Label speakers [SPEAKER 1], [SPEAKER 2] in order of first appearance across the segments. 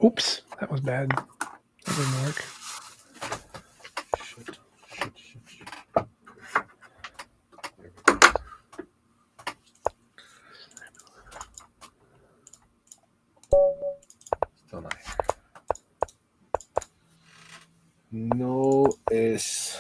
[SPEAKER 1] Oops, that was bad. That didn't work.
[SPEAKER 2] Still not here. No es.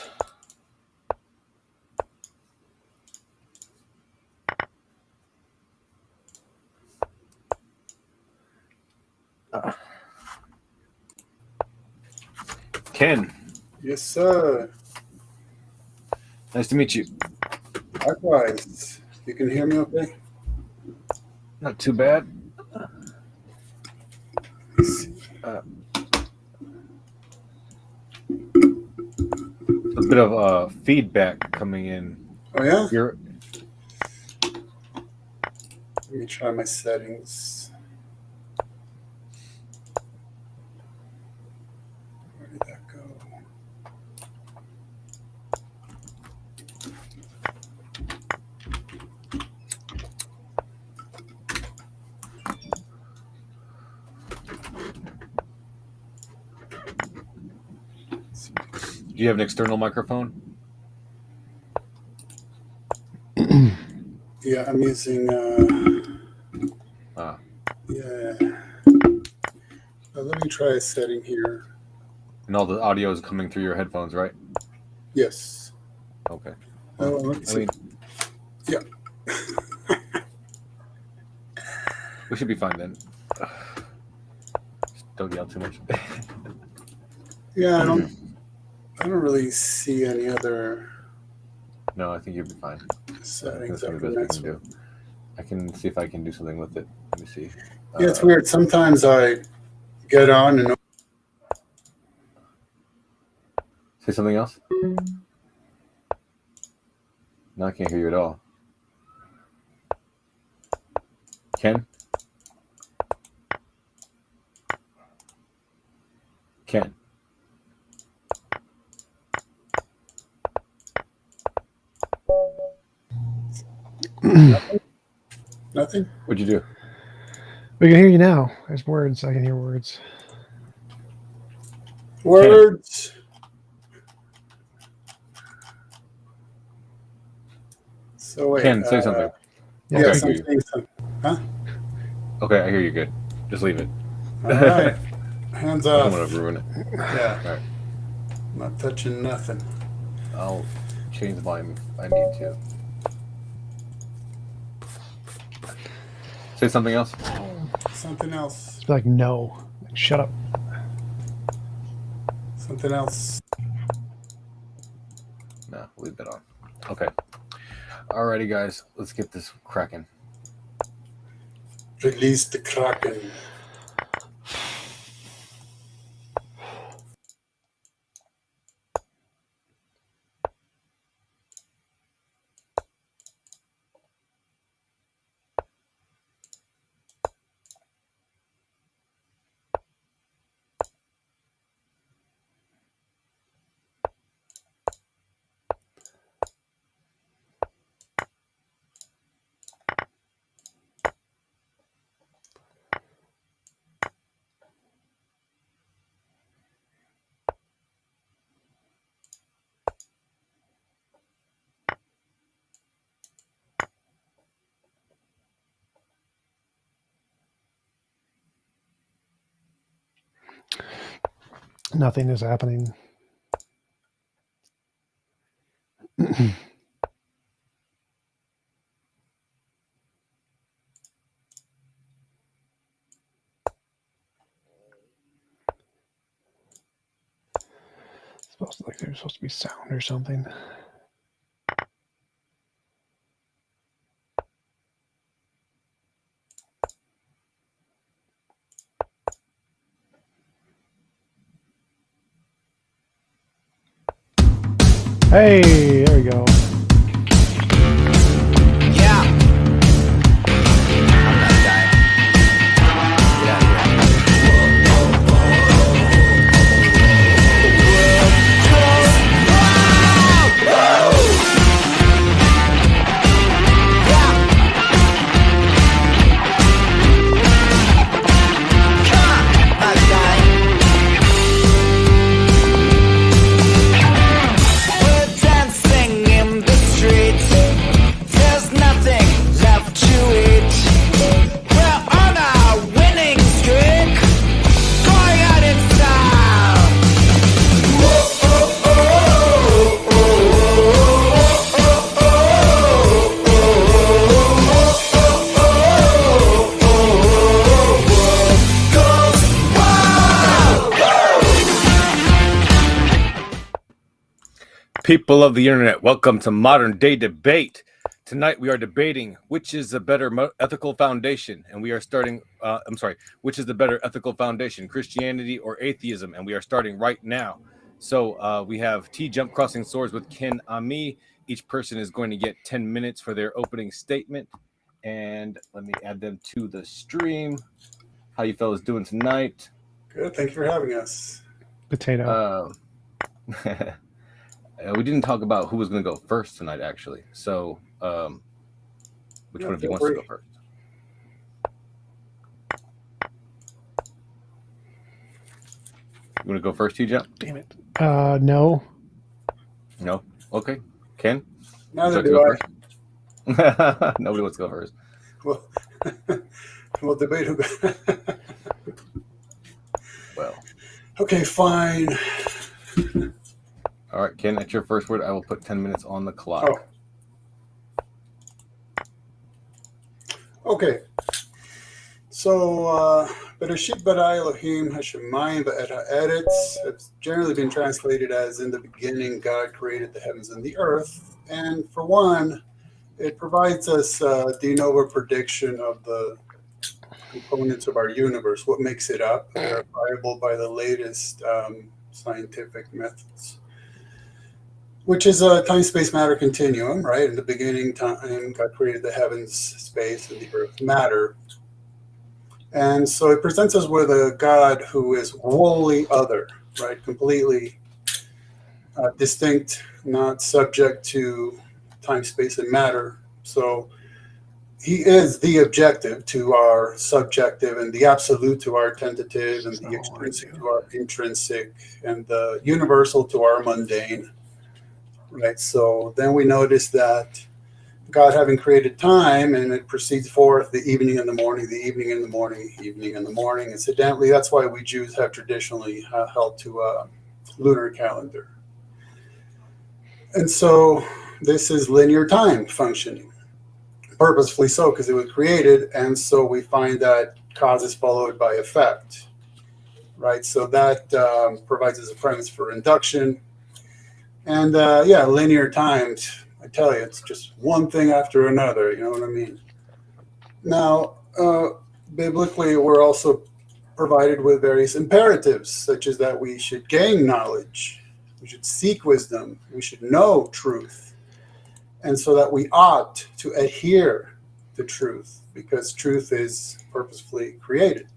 [SPEAKER 2] Ken.
[SPEAKER 3] Yes, sir.
[SPEAKER 2] Nice to meet you.
[SPEAKER 3] Likewise. You can hear me okay?
[SPEAKER 2] Not too bad. A bit of feedback coming in.
[SPEAKER 3] Oh, yeah? Let me try my settings. Where did that go?
[SPEAKER 2] Do you have an external microphone?
[SPEAKER 3] Yeah, I'm using, yeah. Let me try a setting here.
[SPEAKER 2] And all the audio is coming through your headphones, right?
[SPEAKER 3] Yes.
[SPEAKER 2] Okay.
[SPEAKER 3] Well, let me see. Yeah.
[SPEAKER 2] We should be fine then. Just don't yell too much.
[SPEAKER 3] Yeah, I don't really see any other.
[SPEAKER 2] No, I think you'll be fine.
[SPEAKER 3] Settings
[SPEAKER 2] I can do. I can see if I can do something with it. Let me see.
[SPEAKER 3] Yeah, it's weird. Sometimes I get on and.
[SPEAKER 2] Say something else? No, I can't hear you at all. Ken? Ken?
[SPEAKER 3] Nothing?
[SPEAKER 2] What'd you do?
[SPEAKER 1] We can hear you now. There's words. I can hear words.
[SPEAKER 3] Words. So wait.
[SPEAKER 2] Ken, say something.
[SPEAKER 3] Yes,
[SPEAKER 2] okay,
[SPEAKER 3] I'm saying something. Huh?
[SPEAKER 2] Okay, I hear you good. Just leave it.
[SPEAKER 3] All right. Hands off.
[SPEAKER 2] I don't want to ruin it.
[SPEAKER 3] Yeah.
[SPEAKER 2] All right.
[SPEAKER 3] I'm not touching nothing.
[SPEAKER 2] I'll change the volume if I need to. Say something else.
[SPEAKER 3] Something else.
[SPEAKER 1] It's like, no. Shut up.
[SPEAKER 3] Something else.
[SPEAKER 2] No, leave that on. Okay. Alrighty, guys. Let's get this cracking.
[SPEAKER 3] Release the Kraken.
[SPEAKER 1] Nothing is happening. There's supposed to be sound or something. Hey, there we go.
[SPEAKER 4] Yeah. I'm that guy. We're dancing in the streets. There's nothing left to eat. We're on a winning streak, going out in style.
[SPEAKER 2] People of the internet, welcome to Modern Day Debate. Tonight we are debating which is the better ethical foundation, and we are starting. Which is the better ethical foundation, Christianity or atheism? And we are starting right now. So we have TJump crossing swords with Ken Ammi. Each person is going to get 10 minutes for their opening statement, and let me add them to the stream. How you fellas doing tonight?
[SPEAKER 3] Good. Thank you for having us.
[SPEAKER 1] Potato.
[SPEAKER 2] We didn't talk about who was going to go first tonight, actually. So, which one of you wants to go first? You want to go first, TJ?
[SPEAKER 1] Damn it. No.
[SPEAKER 2] No. Okay. Ken?
[SPEAKER 3] Neither
[SPEAKER 2] Would you like
[SPEAKER 3] do
[SPEAKER 2] to go first? Nobody wants to go first.
[SPEAKER 3] Well, we'll debate who.
[SPEAKER 2] Well.
[SPEAKER 3] Okay, fine.
[SPEAKER 2] All right, Ken, that's your first word. I will put 10 minutes on the clock.
[SPEAKER 3] Oh. Okay. So, Bereshit bara Elohim hashemayim va'et. It's generally been translated as in the beginning God created the heavens and the earth. And for one, it provides us de novo prediction of the components of our universe, what makes it up, verifiable by the latest scientific methods, which is a time-space matter continuum, right? In the beginning time, God created the heavens, space, and the earth, matter. And so it presents us with a God who is wholly other, right? Completely distinct, not subject to time, space, and matter. So he is the objective to our subjective, and the absolute to our tentative, and the extrinsic to our intrinsic, and the universal to our mundane. Right, so then we notice that God having created time, and it proceeds forth the evening and the morning, the evening and the morning, evening and the morning. Incidentally, that's why we Jews have traditionally held to a lunar calendar. And so this is linear time functioning, purposefully so, because it was created. And so we find that cause is followed by effect, right? So that provides us a premise for induction. And linear times, I tell you, it's just one thing after another, you know what I mean? Now, biblically, we're also provided with various imperatives, such as that we should gain knowledge, we should seek wisdom, we should know truth, and so that we ought to adhere to truth, because truth is purposefully created.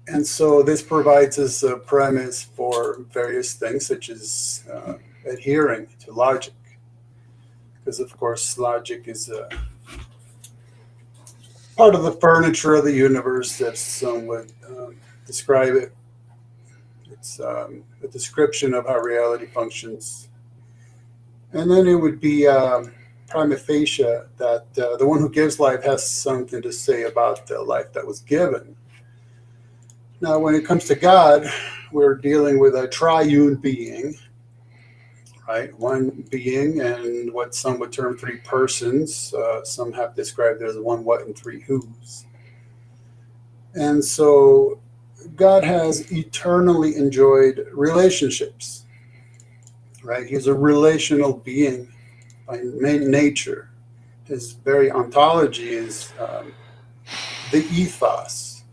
[SPEAKER 3] And so this provides us a premise for various things, such as adhering to logic. Because, of course, logic is part of the furniture of the universe, as some would describe it. It's a description of how reality functions. And then it would be prima facie that the one who gives life has something to say about the life that was given. Now, when it comes to God, we're dealing with a triune being, right? One being, and what some would term three persons. Some have described it as one what and three whos. And so God has eternally enjoyed relationships, right? He's a relational being by nature. His very ontology is the ethos.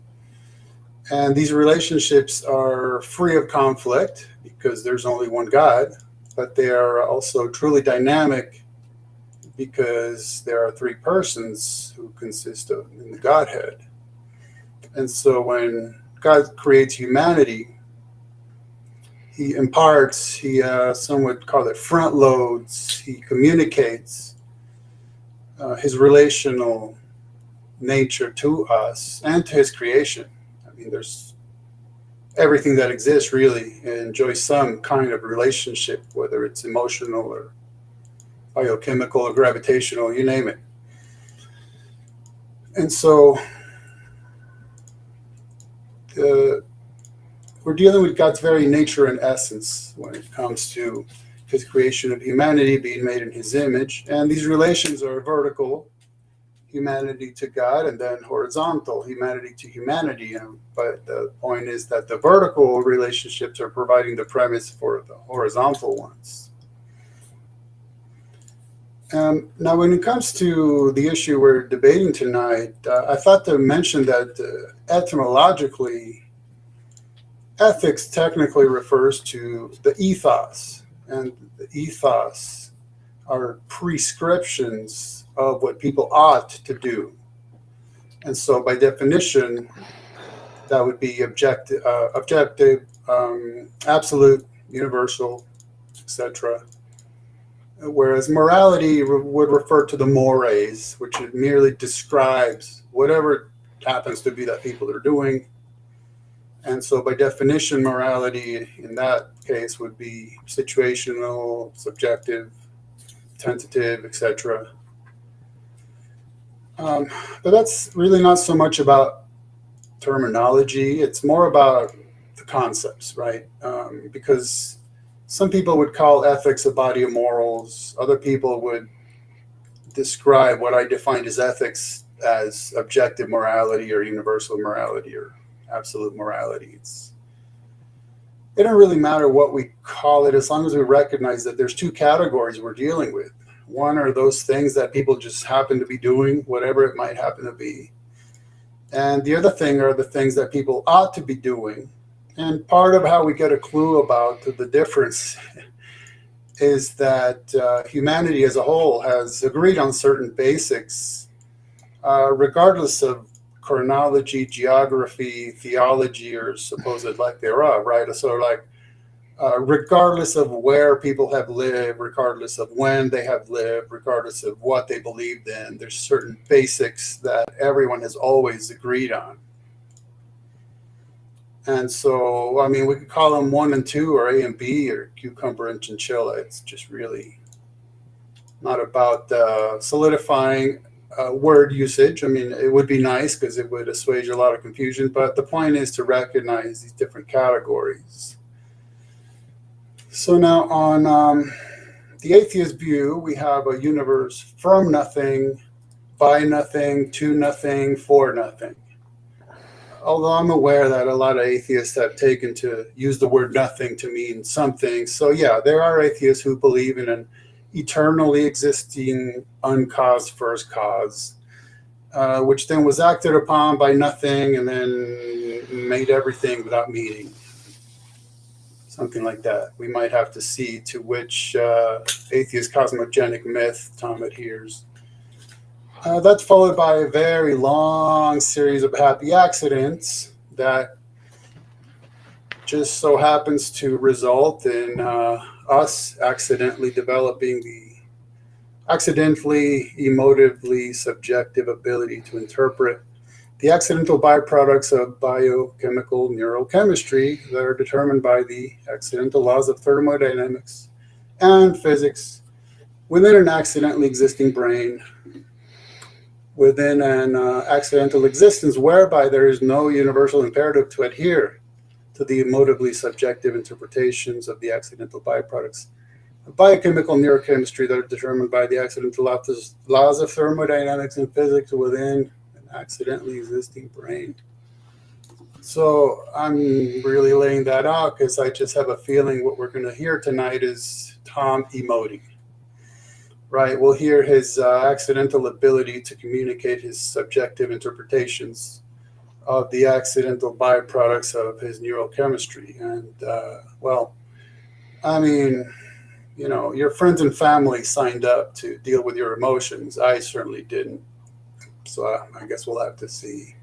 [SPEAKER 3] And these relationships are free of conflict because there's only one God, but they are also truly dynamic because there are three persons who consist of in the Godhead. And so when God creates humanity, he imparts, some would call it front loads, he communicates his relational nature to us and to his creation. I mean, there's everything that exists really enjoys some kind of relationship, whether it's emotional or biochemical or gravitational, you name it. And so we're dealing with God's very nature and essence when it comes to his creation of humanity being made in his image. And these relations are vertical, humanity to God, and then horizontal, humanity to humanity. But the point is that the vertical relationships are providing the premise for the horizontal ones. Now, when it comes to the issue we're debating tonight, I thought to mention that etymologically, ethics technically refers to the ethos, and the ethos are prescriptions of what people ought to do. And so by definition, that would be objective, absolute, universal, etc. Whereas morality would refer to the mores, which merely describes whatever happens to be that people are doing. And so by definition, morality in that case would be situational, subjective, tentative, etc. But that's really not so much about terminology. It's more about the concepts, right? Because some people would call ethics a body of morals. Other people would describe what I defined as ethics as objective morality or universal morality or absolute morality. It doesn't really matter what we call it as long as we recognize that there's two categories we're dealing with. One are those things that people just happen to be doing, whatever it might happen to be. And the other thing are the things that people ought to be doing. And part of how we get a clue about the difference is that humanity as a whole has agreed on certain basics, regardless of chronology, geography, theology, or supposed lack thereof, right? So like, regardless of where people have lived, regardless of when they have lived, regardless of what they believed in, there's certain basics that everyone has always agreed on. And so, I mean, we could call them 1 and 2 or A and B or cucumber and chinchilla. It's just really not about solidifying word usage. I mean, it would be nice because it would assuage a lot of confusion. But the point is to recognize these different categories. So now on the atheist view, we have a universe from nothing, by nothing, to nothing, for nothing. Although I'm aware that a lot of atheists have taken to use the word nothing to mean something. So yeah, there are atheists who believe in an eternally existing uncaused first cause, which then was acted upon by nothing and then made everything without meaning. Something like that. We might have to see to which atheist cosmogenic myth Tom adheres. That's followed by a very long series of happy accidents that just so happens to result in us accidentally developing the emotively subjective ability to interpret the accidental byproducts of biochemical neurochemistry that are determined by the accidental laws of thermodynamics and physics within an accidentally existing brain, within an accidental existence whereby there is no universal imperative to adhere to the emotively subjective interpretations of the accidental byproducts of biochemical neurochemistry that are determined by the accidental laws of thermodynamics and physics within an accidentally existing brain. So I'm really laying that out because I just have a feeling what we're going to hear tonight is Tom emoting. Right, we'll hear his accidental ability to communicate his subjective interpretations of the accidental byproducts of his neurochemistry. And, well, I mean, you know, your friends and family signed up to deal with your emotions. I certainly didn't. So I guess we'll have to see.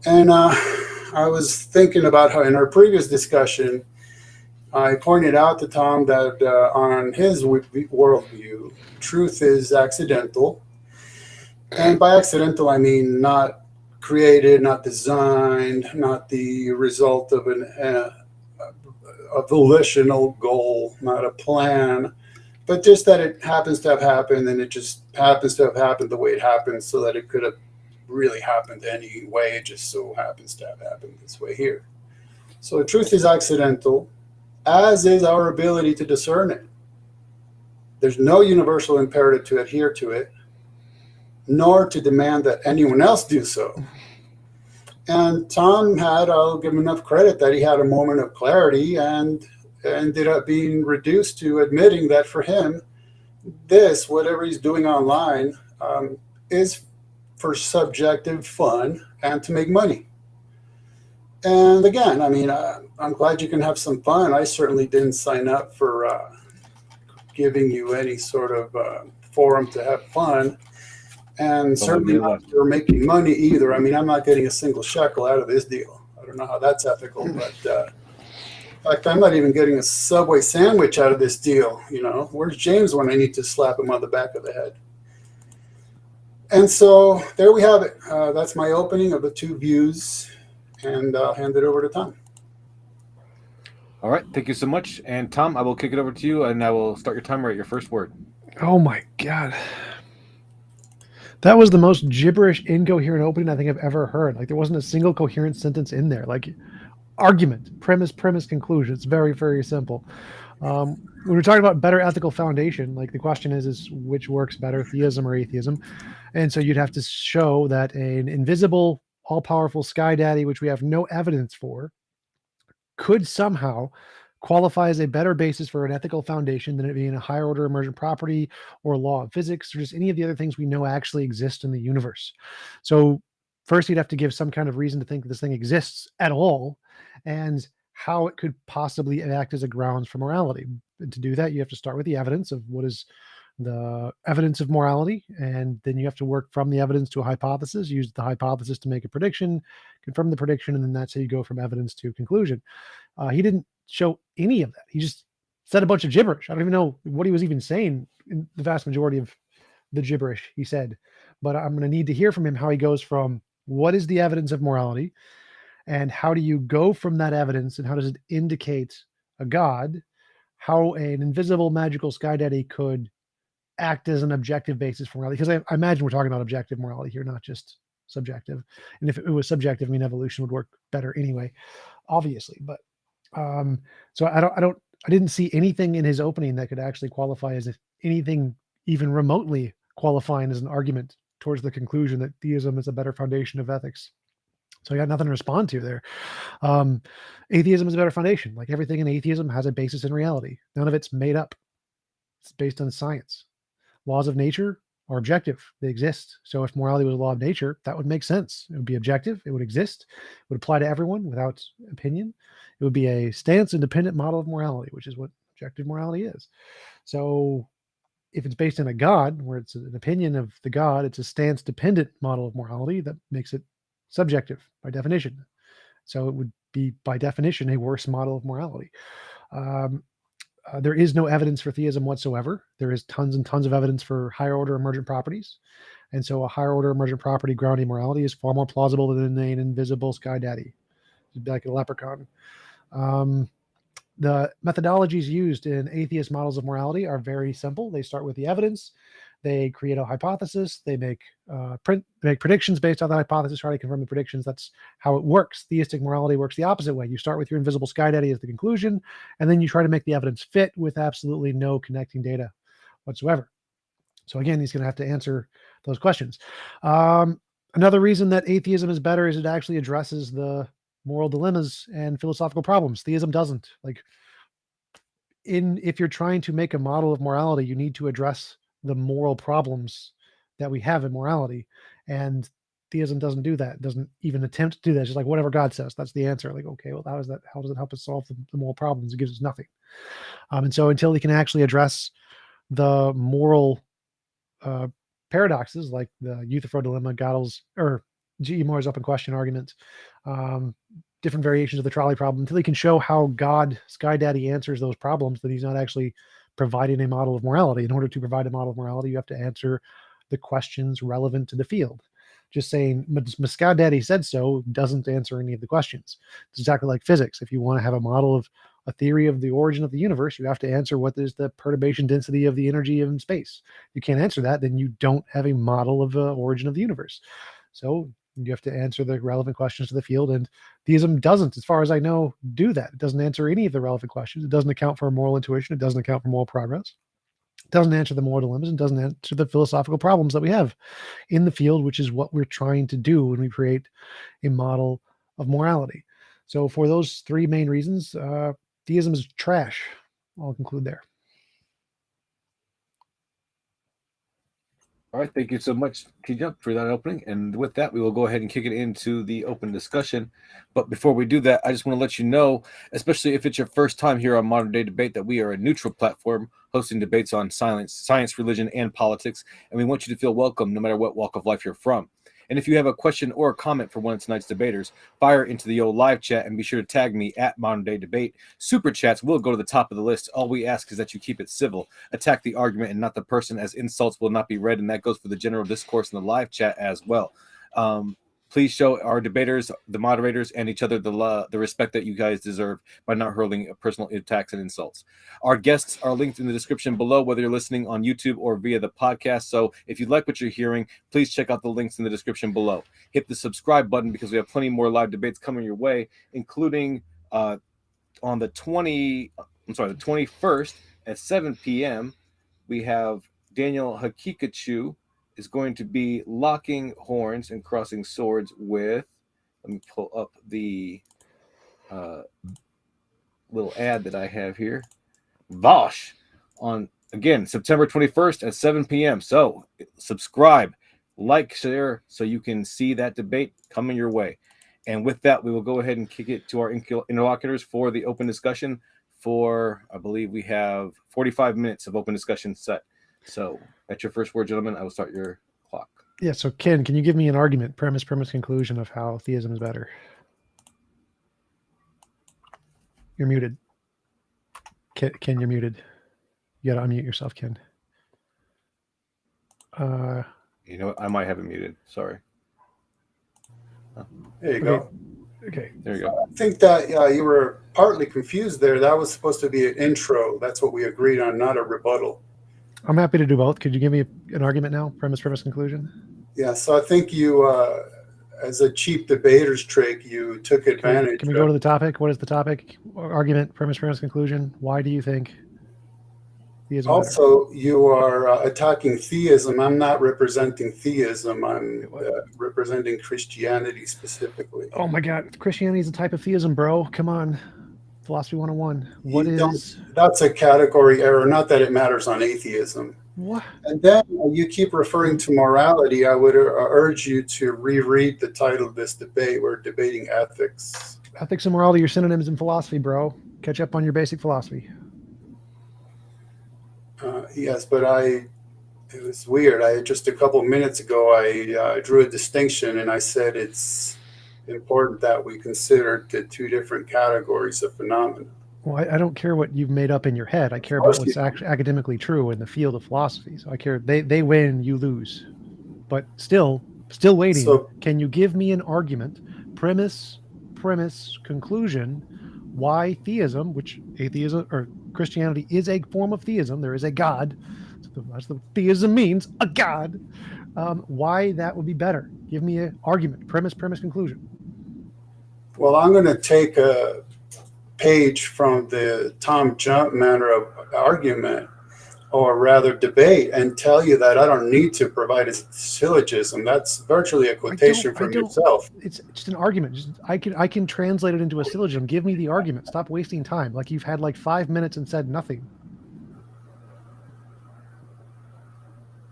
[SPEAKER 3] And I was thinking about how in our previous discussion, I pointed out to Tom that on his worldview, truth is accidental. And by accidental, I mean not created, not designed, not the result of a volitional goal, not a plan, but just that it happens to have happened, and it just happens to have happened the way it happened, so that it could have really happened any way. It just so happens to have happened this way here. So truth is accidental, as is our ability to discern it. There's no universal imperative to adhere to it, nor to demand that anyone else do so. And Tom had, I'll give him enough credit that he had a moment of clarity and ended up being reduced to admitting that for him, this, whatever he's doing online, is for subjective fun and to make money. And again, I mean, I'm glad you can have some fun. I certainly didn't sign up for giving you any sort of forum to have fun. And certainly not for making money either. I mean, I'm not getting a single shekel out of this deal. I don't know how that's ethical, but in fact, I'm not even getting a Subway sandwich out of this deal. You know, where's James when I need to slap him on the back of the head? And so there we have it. That's my opening of the two views, and I'll hand it over to Tom.
[SPEAKER 2] All right, thank you so much. And Tom, I will kick it over to you, and I will start your timer at your first word.
[SPEAKER 1] Oh my God. That was the most gibberish, incoherent opening I think I've ever heard. Like, there wasn't a single coherent sentence in there. Like, argument, premise, conclusion. It's very, very simple. When we're talking about better ethical foundation, like the question is which works better, theism or atheism? And so you'd have to show that an invisible, all-powerful sky daddy, which we have no evidence for, could somehow qualify as a better basis for an ethical foundation than it being a higher order emergent property or law of physics or just any of the other things we know actually exist in the universe. So first you'd have to give some kind of reason to think that this thing exists at all and how it could possibly act as a grounds for morality. And to do that, you have to start with the evidence of what is the evidence of morality, and then you have to work from the evidence to a hypothesis, use the hypothesis to make a prediction, confirm the prediction, and then that's how you go from evidence to conclusion. He didn't show any of that. He just said a bunch of gibberish. I don't even know what he was even saying in the vast majority of the gibberish he said, but I'm going to need to hear from him how he goes from what is the evidence of morality and how do you go from that evidence and how does it indicate a God, how an invisible magical sky daddy could act as an objective basis for morality. Because I imagine we're talking about objective morality here, not just subjective. And if it was subjective, I mean, evolution would work better anyway, obviously. But so I didn't see anything in his opening that could actually qualify as anything even remotely qualifying as an argument towards the conclusion that theism is a better foundation of ethics. So I got nothing to respond to there. Atheism is a better foundation. Like everything in atheism has a basis in reality. None of it's made up. It's based on science. Laws of nature are objective. They exist. So if morality was a law of nature, that would make sense. It would be objective. It would exist. It would apply to everyone without opinion. It would be a stance-independent model of morality, which is what objective morality is. So if it's based on a God, where it's an opinion of the God, it's a stance-dependent model of morality that makes it subjective by definition. So it would be, by definition, a worse model of morality. There is no evidence for theism whatsoever. There is tons and tons of evidence for higher order emergent properties. And so a higher order emergent property grounding morality is far more plausible than an invisible sky daddy, like a leprechaun. The methodologies used in atheist models of morality are very simple. They start with the evidence. They create a hypothesis. They make predictions based on the hypothesis, try to confirm the predictions. That's how it works. Theistic morality works the opposite way. You start with your invisible sky daddy as the conclusion, and then you try to make the evidence fit with absolutely no connecting data whatsoever. So again, he's going to have to answer those questions. Another reason that atheism is better is it actually addresses the moral dilemmas and philosophical problems. Theism doesn't. Like, if you're trying to make a model of morality, you need to address the moral problems that we have in morality, and theism doesn't do that. It doesn't even attempt to do that. It's just like whatever God says, that's the answer. Like, okay, well, how does it help us solve the moral problems? It gives us nothing. And so until he can actually address the moral paradoxes, like the Euthyphro dilemma, Gödel's or G.E. Moore's open question argument, different variations of the trolley problem, until he can show how God, Sky Daddy, answers those problems, then he's not actually providing a model of morality. In order to provide a model of morality, you have to answer the questions relevant to the field. Just saying, Sky Daddy said so doesn't answer any of the questions. It's exactly like physics. If you want to have a model of a theory of the origin of the universe, you have to answer what is the perturbation density of the energy in space. You can't answer that, then you don't have a model of the origin of the universe. So you have to answer the relevant questions to the field, and theism doesn't, as far as I know, do that. It doesn't answer any of the relevant questions. It doesn't account for moral intuition. It doesn't account for moral progress. It doesn't answer the moral dilemmas, and doesn't answer the philosophical problems that we have in the field, which is what we're trying to do when we create a model of morality. So for those three main reasons, theism is trash. I'll conclude there.
[SPEAKER 2] All right, thank you so much, TJump, for that opening. And with that, we will go ahead and kick it into the open discussion. But before we do that, I just want to let you know, especially if it's your first time here on Modern Day Debate, that we are a neutral platform hosting debates on science, religion, and politics. And we want you to feel welcome no matter what walk of life you're from. And if you have a question or a comment for one of tonight's debaters, fire into the old live chat and be sure to tag me at Modern Day Debate. Super chats will go to the top of the list. All we ask is that you keep it civil. Attack the argument and not the person, as insults will not be read, and that goes for the general discourse in the live chat as well. Please show our debaters, the moderators, and each other the respect that you guys deserve by not hurling personal attacks and insults. Our guests are linked in the description below, whether you're listening on YouTube or via the podcast. So if you like what you're hearing, please check out the links in the description below. Hit the subscribe button because we have plenty more live debates coming your way, including on the 21st at 7 p.m. we have Daniel Hakikachu is going to be locking horns and crossing swords with, let me pull up the little ad that I have here, Vosh, on, again, September 21st at 7 p.m. So subscribe, like, share, so you can see that debate coming your way. And with that, we will go ahead and kick it to our interlocutors for the open discussion for, I believe we have 45 minutes of open discussion set. So that's your first word, gentlemen. I will start your clock.
[SPEAKER 1] Yeah, so Ken, can you give me an argument, premise, conclusion of how theism is better? You're muted. Ken, you're muted. You got to unmute yourself, Ken.
[SPEAKER 2] You know what? I might have it muted. Sorry.
[SPEAKER 3] There you go.
[SPEAKER 1] Okay.
[SPEAKER 2] There you go.
[SPEAKER 3] I think that you were partly confused there. That was supposed to be an intro. That's what we agreed on, not a rebuttal.
[SPEAKER 1] I'm happy to do both. Could you give me an argument now? Premise, conclusion?
[SPEAKER 3] Yeah, so I think you, as a cheap debater's trick, you took advantage.
[SPEAKER 1] Can we go to the topic? What is the topic? Argument, premise, conclusion. Why do you think theism
[SPEAKER 3] also
[SPEAKER 1] better?
[SPEAKER 3] You are attacking theism. I'm not representing theism. I'm representing Christianity specifically.
[SPEAKER 1] Oh my God. Christianity is a type of theism, bro. Come on. Philosophy 101.
[SPEAKER 3] That's a category error. Not that it matters on atheism.
[SPEAKER 1] What?
[SPEAKER 3] And then you keep referring to morality. I would urge you to reread the title of this debate. We're debating ethics.
[SPEAKER 1] Ethics and morality are synonyms in philosophy, bro. Catch up on your basic philosophy.
[SPEAKER 3] Yes, but it was weird. Just a couple minutes ago, I drew a distinction and I said it's important that we consider the two different categories of phenomena.
[SPEAKER 1] Well, I don't care what you've made up in your head. I care about what's actually academically true in the field of philosophy. So I care. They win, you lose. But still waiting. So, can you give me an argument, premise, conclusion, why theism, which atheism or Christianity is a form of theism, there is a God. That's what theism means, a God. Why that would be better? Give me an argument, premise, conclusion.
[SPEAKER 3] Well, I'm going to take a page from the TJump manner of argument. or rather debate, and tell you that I don't need to provide a syllogism. That's virtually a quotation from yourself.
[SPEAKER 1] It's just an argument. I can translate it into a syllogism. Give me the argument. Stop wasting time. Like you've had like 5 minutes and said nothing.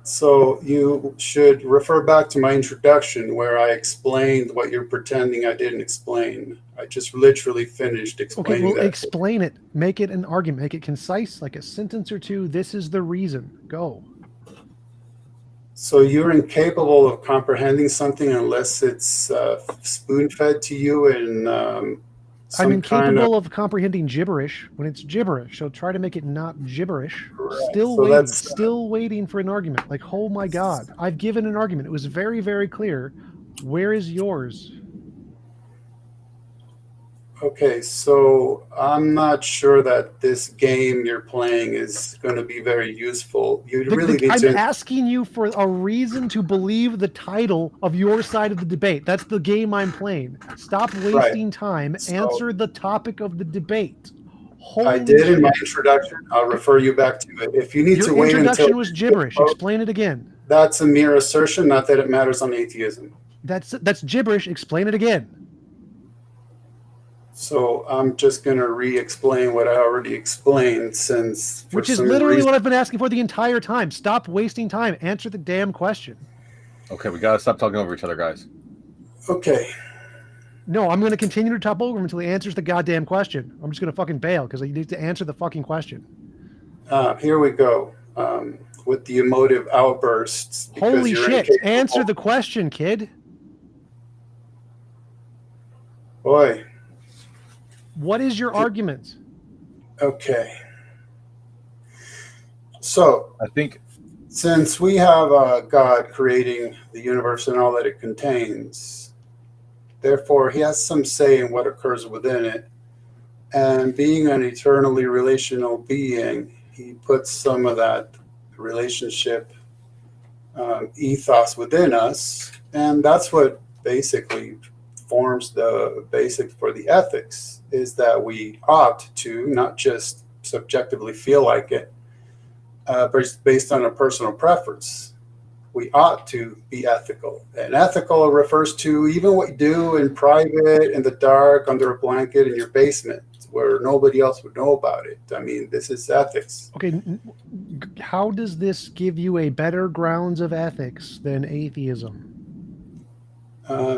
[SPEAKER 3] So you should refer back to my introduction where I explained what you're pretending I didn't explain. I just literally finished explaining
[SPEAKER 1] Okay, well,
[SPEAKER 3] that.
[SPEAKER 1] explain it. Make it an argument. Make it concise, like a sentence or two. This is the reason. Go.
[SPEAKER 3] So you're incapable of comprehending something unless it's spoon-fed to you in
[SPEAKER 1] I'm incapable of comprehending gibberish when it's gibberish. So try to make it not gibberish.
[SPEAKER 3] Correct.
[SPEAKER 1] Still
[SPEAKER 3] So
[SPEAKER 1] waiting.
[SPEAKER 3] that's,
[SPEAKER 1] Still waiting for an argument. Like, oh my God, I've given an argument. It was very, very clear. Where is yours?
[SPEAKER 3] Okay, so I'm not sure that this game you're playing is going to be very useful. You really need
[SPEAKER 1] I'm
[SPEAKER 3] to.
[SPEAKER 1] asking you for a reason to believe the title of your side of the debate. That's the game I'm playing. Stop wasting time.
[SPEAKER 3] So-
[SPEAKER 1] Answer the topic of the debate.
[SPEAKER 3] I did in my introduction. I'll refer you back to it. If you need to
[SPEAKER 1] Your
[SPEAKER 3] wait
[SPEAKER 1] introduction
[SPEAKER 3] until
[SPEAKER 1] was gibberish. Explain it again.
[SPEAKER 3] that's a mere assertion, not that it matters on atheism.
[SPEAKER 1] That's gibberish. Explain it again.
[SPEAKER 3] So I'm just going to re-explain what I already explained, since
[SPEAKER 1] Which is literally what I've been asking for the entire time. Stop wasting time. Answer the damn question.
[SPEAKER 2] Okay, we gotta stop talking over each other, guys.
[SPEAKER 3] Okay.
[SPEAKER 1] No, I'm going to continue to talk over him until he answers the goddamn question. I'm just going to fucking bail because he needs to answer the fucking question.
[SPEAKER 3] Here we go. With the emotive outbursts.
[SPEAKER 1] Holy shit. Answer the question, kid.
[SPEAKER 3] Boy.
[SPEAKER 1] What is your argument?
[SPEAKER 3] Okay. So,
[SPEAKER 2] I think
[SPEAKER 3] since we have God creating the universe and all that it contains, therefore he has some say in what occurs within it. And being an eternally relational being, he puts some of that relationship ethos within us. And that's what basically forms the basic for the ethics, is that we ought to not just subjectively feel like it, but based on a personal preference. We ought to be ethical. And ethical refers to even what you do in private, in the dark, under a blanket in your basement, where nobody else would know about it. I mean, this is ethics.
[SPEAKER 1] Okay, how does this give you a better grounds of ethics than atheism?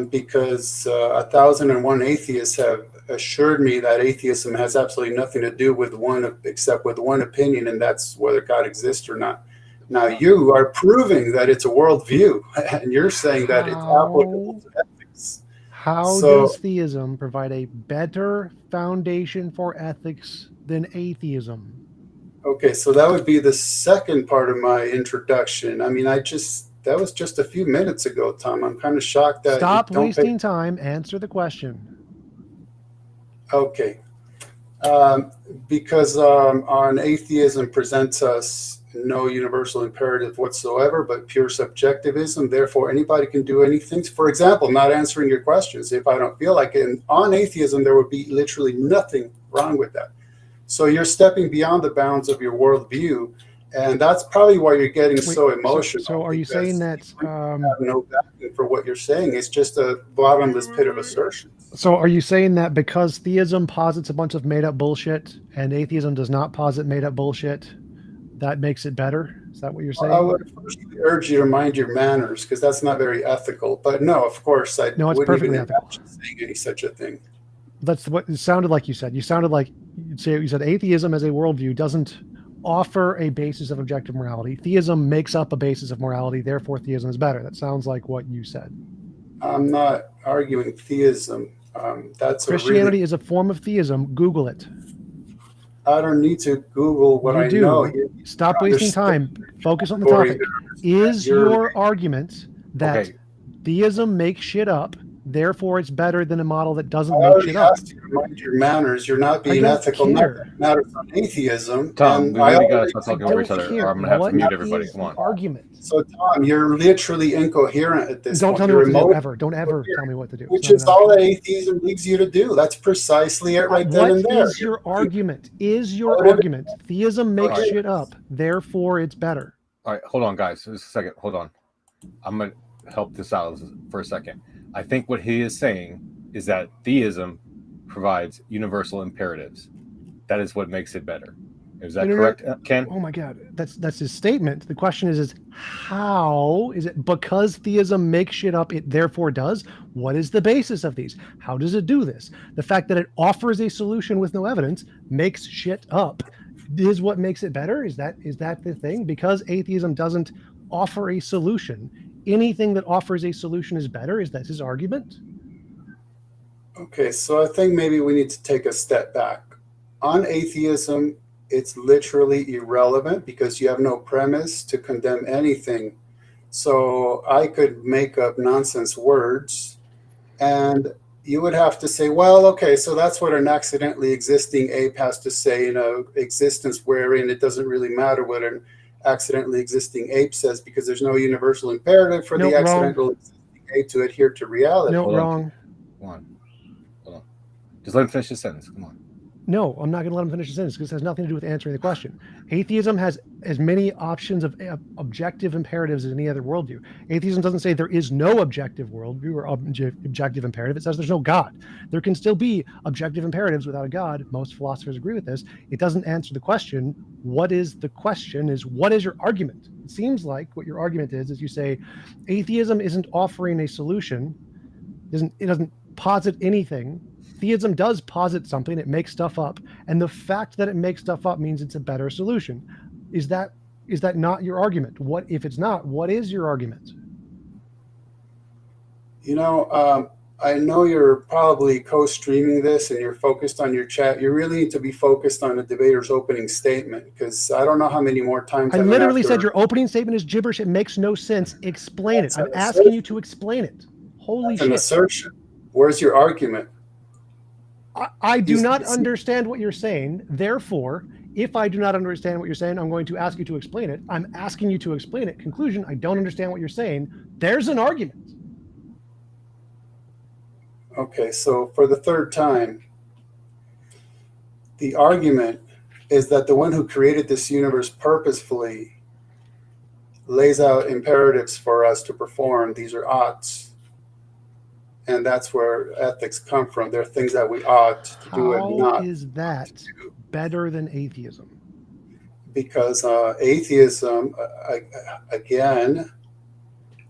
[SPEAKER 3] Because 1,001 atheists have assured me that atheism has absolutely nothing to do with except with one opinion, and that's whether God exists or not. Now you are proving that it's a worldview, and you're saying that it's applicable to ethics.
[SPEAKER 1] How does theism provide a better foundation for ethics than atheism?
[SPEAKER 3] Okay, so that would be the second part of my introduction. I mean, that was just a few minutes ago, Tom. I'm kind of shocked that
[SPEAKER 1] Stop wasting time. Answer the question.
[SPEAKER 3] Okay. Because on atheism presents us no universal imperative whatsoever, but pure subjectivism. Therefore, anybody can do anything. For example, not answering your questions if I don't feel like it. And on atheism, there would be literally nothing wrong with that. So you're stepping beyond the bounds of your worldview. And that's probably why you're getting so emotional.
[SPEAKER 1] So are you saying that
[SPEAKER 3] have no backing for what you're saying? It's just a bottomless pit of assertions.
[SPEAKER 1] So are you saying that because theism posits a bunch of made up bullshit and atheism does not posit made up bullshit, that makes it better? Is that what you're saying?
[SPEAKER 3] I would first urge you to mind your manners, because that's not very ethical. But no, of course, I
[SPEAKER 1] No, it's
[SPEAKER 3] wouldn't
[SPEAKER 1] perfectly
[SPEAKER 3] even
[SPEAKER 1] ethical.
[SPEAKER 3] imagine saying any such a thing.
[SPEAKER 1] That's what it sounded like you said. You sounded like you said atheism as a worldview doesn't offer a basis of objective morality. Theism makes up a basis of morality, therefore theism is better. That sounds like what you said.
[SPEAKER 3] I'm not arguing theism. That's
[SPEAKER 1] Christianity is a form of theism. Google it.
[SPEAKER 3] I don't need to Google what I know.
[SPEAKER 1] Stop wasting time. Focus on the topic. Is your argument that theism makes shit up therefore it's better than a model that doesn't
[SPEAKER 3] I
[SPEAKER 1] make
[SPEAKER 3] already
[SPEAKER 1] shit up.
[SPEAKER 3] asked you to mind your manners. You're not being
[SPEAKER 1] don't
[SPEAKER 3] ethical.
[SPEAKER 1] care.
[SPEAKER 3] Matters on atheism.
[SPEAKER 2] Tom,
[SPEAKER 3] and
[SPEAKER 2] we
[SPEAKER 3] I
[SPEAKER 2] really got to
[SPEAKER 3] already-
[SPEAKER 2] stop
[SPEAKER 1] I
[SPEAKER 2] talking over each
[SPEAKER 1] don't
[SPEAKER 2] other,
[SPEAKER 1] care.
[SPEAKER 2] or I'm going to have
[SPEAKER 1] What
[SPEAKER 2] to mute everybody.
[SPEAKER 1] is
[SPEAKER 2] Come
[SPEAKER 1] the
[SPEAKER 2] on.
[SPEAKER 1] argument?
[SPEAKER 3] So, Tom, you're literally incoherent at this
[SPEAKER 1] Don't
[SPEAKER 3] point.
[SPEAKER 1] tell me
[SPEAKER 3] You're
[SPEAKER 1] what to do
[SPEAKER 3] emotive,
[SPEAKER 1] ever. Don't ever tell me what to do. It's
[SPEAKER 3] which
[SPEAKER 1] not
[SPEAKER 3] is
[SPEAKER 1] an
[SPEAKER 3] all
[SPEAKER 1] option.
[SPEAKER 3] that atheism leads you to do. That's precisely it right then and
[SPEAKER 1] What
[SPEAKER 3] there.
[SPEAKER 1] is your argument? Is your
[SPEAKER 3] What it
[SPEAKER 1] argument theism makes
[SPEAKER 2] Alright.
[SPEAKER 1] shit up, therefore it's better?
[SPEAKER 2] All right, hold on, guys. Just a second. Hold on. I'm going to help this out for a second. I think what he is saying is that theism provides universal imperatives. That is what makes it better. Is that
[SPEAKER 1] No, no, no.
[SPEAKER 2] correct, Ken?
[SPEAKER 1] Oh my God, that's his statement. The question is how is it because theism makes shit up, it therefore does? What is the basis of these? How does it do this? The fact that it offers a solution with no evidence makes shit up is what makes it better. Is that the thing? Because atheism doesn't offer a solution, anything that offers a solution is better. Is that his argument?
[SPEAKER 3] Okay, so I think maybe we need to take a step back. On atheism, it's literally irrelevant because you have no premise to condemn anything. So I could make up nonsense words and you would have to say, well, okay, so that's what an accidentally existing ape has to say in an existence wherein it doesn't really matter what an accidentally existing ape says because there's no universal imperative for
[SPEAKER 1] Nope,
[SPEAKER 3] the
[SPEAKER 1] wrong.
[SPEAKER 3] accidental existing ape to adhere to reality.
[SPEAKER 1] No,
[SPEAKER 2] Hold on.
[SPEAKER 1] wrong.
[SPEAKER 2] Come on. Hold on. Just let him finish his sentence. Come on.
[SPEAKER 1] No, I'm not going to let him finish the sentence because it has nothing to do with answering the question. Atheism has as many options of objective imperatives as any other worldview. Atheism doesn't say there is no objective worldview or objective imperative. It says there's no God. There can still be objective imperatives without a God. Most philosophers agree with this. It doesn't answer the question. What is the question is what is your argument? It seems like what your argument is you say atheism isn't offering a solution. It doesn't posit anything. Theism does posit something, it makes stuff up, and the fact that it makes stuff up means it's a better solution. Is that not your argument? What if it's not? What is your argument?
[SPEAKER 3] You know, I know you're probably co-streaming this and you're focused on your chat. You really need to be focused on the debater's opening statement because I don't know how many more times
[SPEAKER 1] I
[SPEAKER 3] I'm
[SPEAKER 1] literally
[SPEAKER 3] gonna have
[SPEAKER 1] said
[SPEAKER 3] to-
[SPEAKER 1] your opening statement is gibberish. It makes no sense. Explain it.
[SPEAKER 3] That's
[SPEAKER 1] I'm
[SPEAKER 3] an
[SPEAKER 1] asking you
[SPEAKER 3] assertion.
[SPEAKER 1] to explain it. Holy
[SPEAKER 3] That's an
[SPEAKER 1] shit.
[SPEAKER 3] assertion. Where's your argument?
[SPEAKER 1] I do
[SPEAKER 3] You
[SPEAKER 1] not
[SPEAKER 3] see-
[SPEAKER 1] understand what you're saying. Therefore, if I do not understand what you're saying, I'm going to ask you to explain it. I'm asking you to explain it. Conclusion, I don't understand what you're saying. There's an argument.
[SPEAKER 3] Okay, so for the third time, the argument is that the one who created this universe purposefully lays out imperatives for us to perform. These are oughts. And that's where ethics come from. They're things that we ought to do and
[SPEAKER 1] How
[SPEAKER 3] not.
[SPEAKER 1] is that better than atheism?
[SPEAKER 3] Because atheism, again,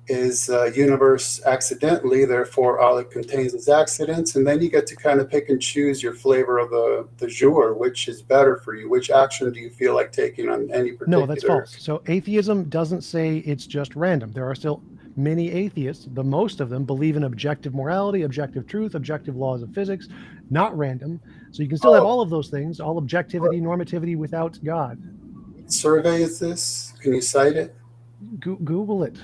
[SPEAKER 3] is universe accidentally, therefore all it contains is accidents, and then you get to kind of pick and choose your flavor of the jour, which is better for you. Which action do you feel like taking on any particular?
[SPEAKER 1] No, that's false. So atheism doesn't say it's just random. There are still many atheists, the most of them believe in objective morality, objective truth, objective laws of physics, not random. So you can still have all of those things, all objectivity, normativity without God.
[SPEAKER 3] What survey is this? Can you cite it?
[SPEAKER 1] Google it.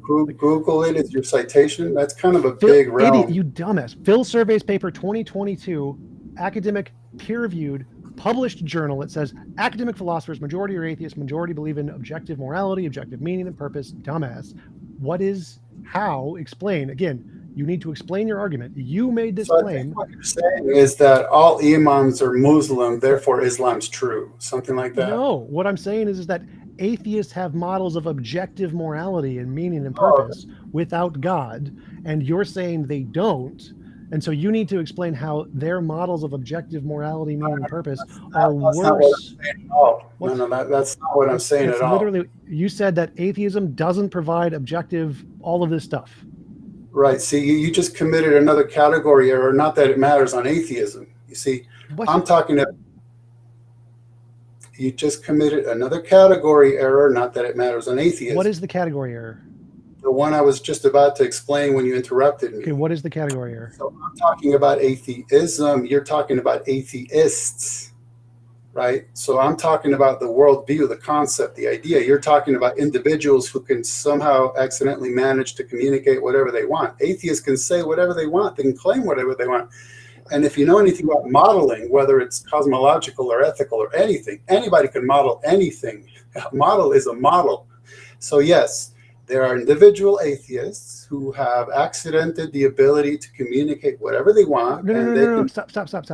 [SPEAKER 3] Google it as your citation. That's kind of a big realm.
[SPEAKER 1] Idiot, you dumbass. Phil Survey's paper 2022, academic, peer-reviewed, published journal. It says academic philosophers, majority are atheists, majority believe in objective morality, objective meaning and purpose. Dumbass. What is, how, explain. Again, you need to explain your argument. You made this
[SPEAKER 3] So I
[SPEAKER 1] claim.
[SPEAKER 3] think what you're saying is that all imams are Muslim, therefore Islam's true. Something like that.
[SPEAKER 1] No, what I'm saying is that atheists have models of objective morality and meaning and purpose without God, and you're saying they don't. And so you need to explain how their models of objective morality, meaning, and purpose are
[SPEAKER 3] That's not what I'm
[SPEAKER 1] worse.
[SPEAKER 3] saying at all.
[SPEAKER 1] What?
[SPEAKER 3] No, that's not what I'm saying
[SPEAKER 1] That's
[SPEAKER 3] at all.
[SPEAKER 1] literally, you said that atheism doesn't provide objective, all of this stuff.
[SPEAKER 3] Right. See, you just committed another category error. Not that it matters on atheism. You see,
[SPEAKER 1] What?
[SPEAKER 3] I'm talking about. You just committed another category error. Not that it matters on atheism.
[SPEAKER 1] What is the category error?
[SPEAKER 3] the one I was just about to explain when you interrupted me?
[SPEAKER 1] Okay, what is the category error?
[SPEAKER 3] So I'm talking about atheism. You're talking about atheists, right? So I'm talking about the worldview, the concept, the idea. You're talking about individuals who can somehow accidentally manage to communicate whatever they want. Atheists can say whatever they want. They can claim whatever they want. And if you know anything about modeling, whether it's cosmological or ethical or anything, anybody can model anything. A model is a model. So yes, there are individual atheists who have accidented the ability to communicate whatever they want.
[SPEAKER 1] No. Stop.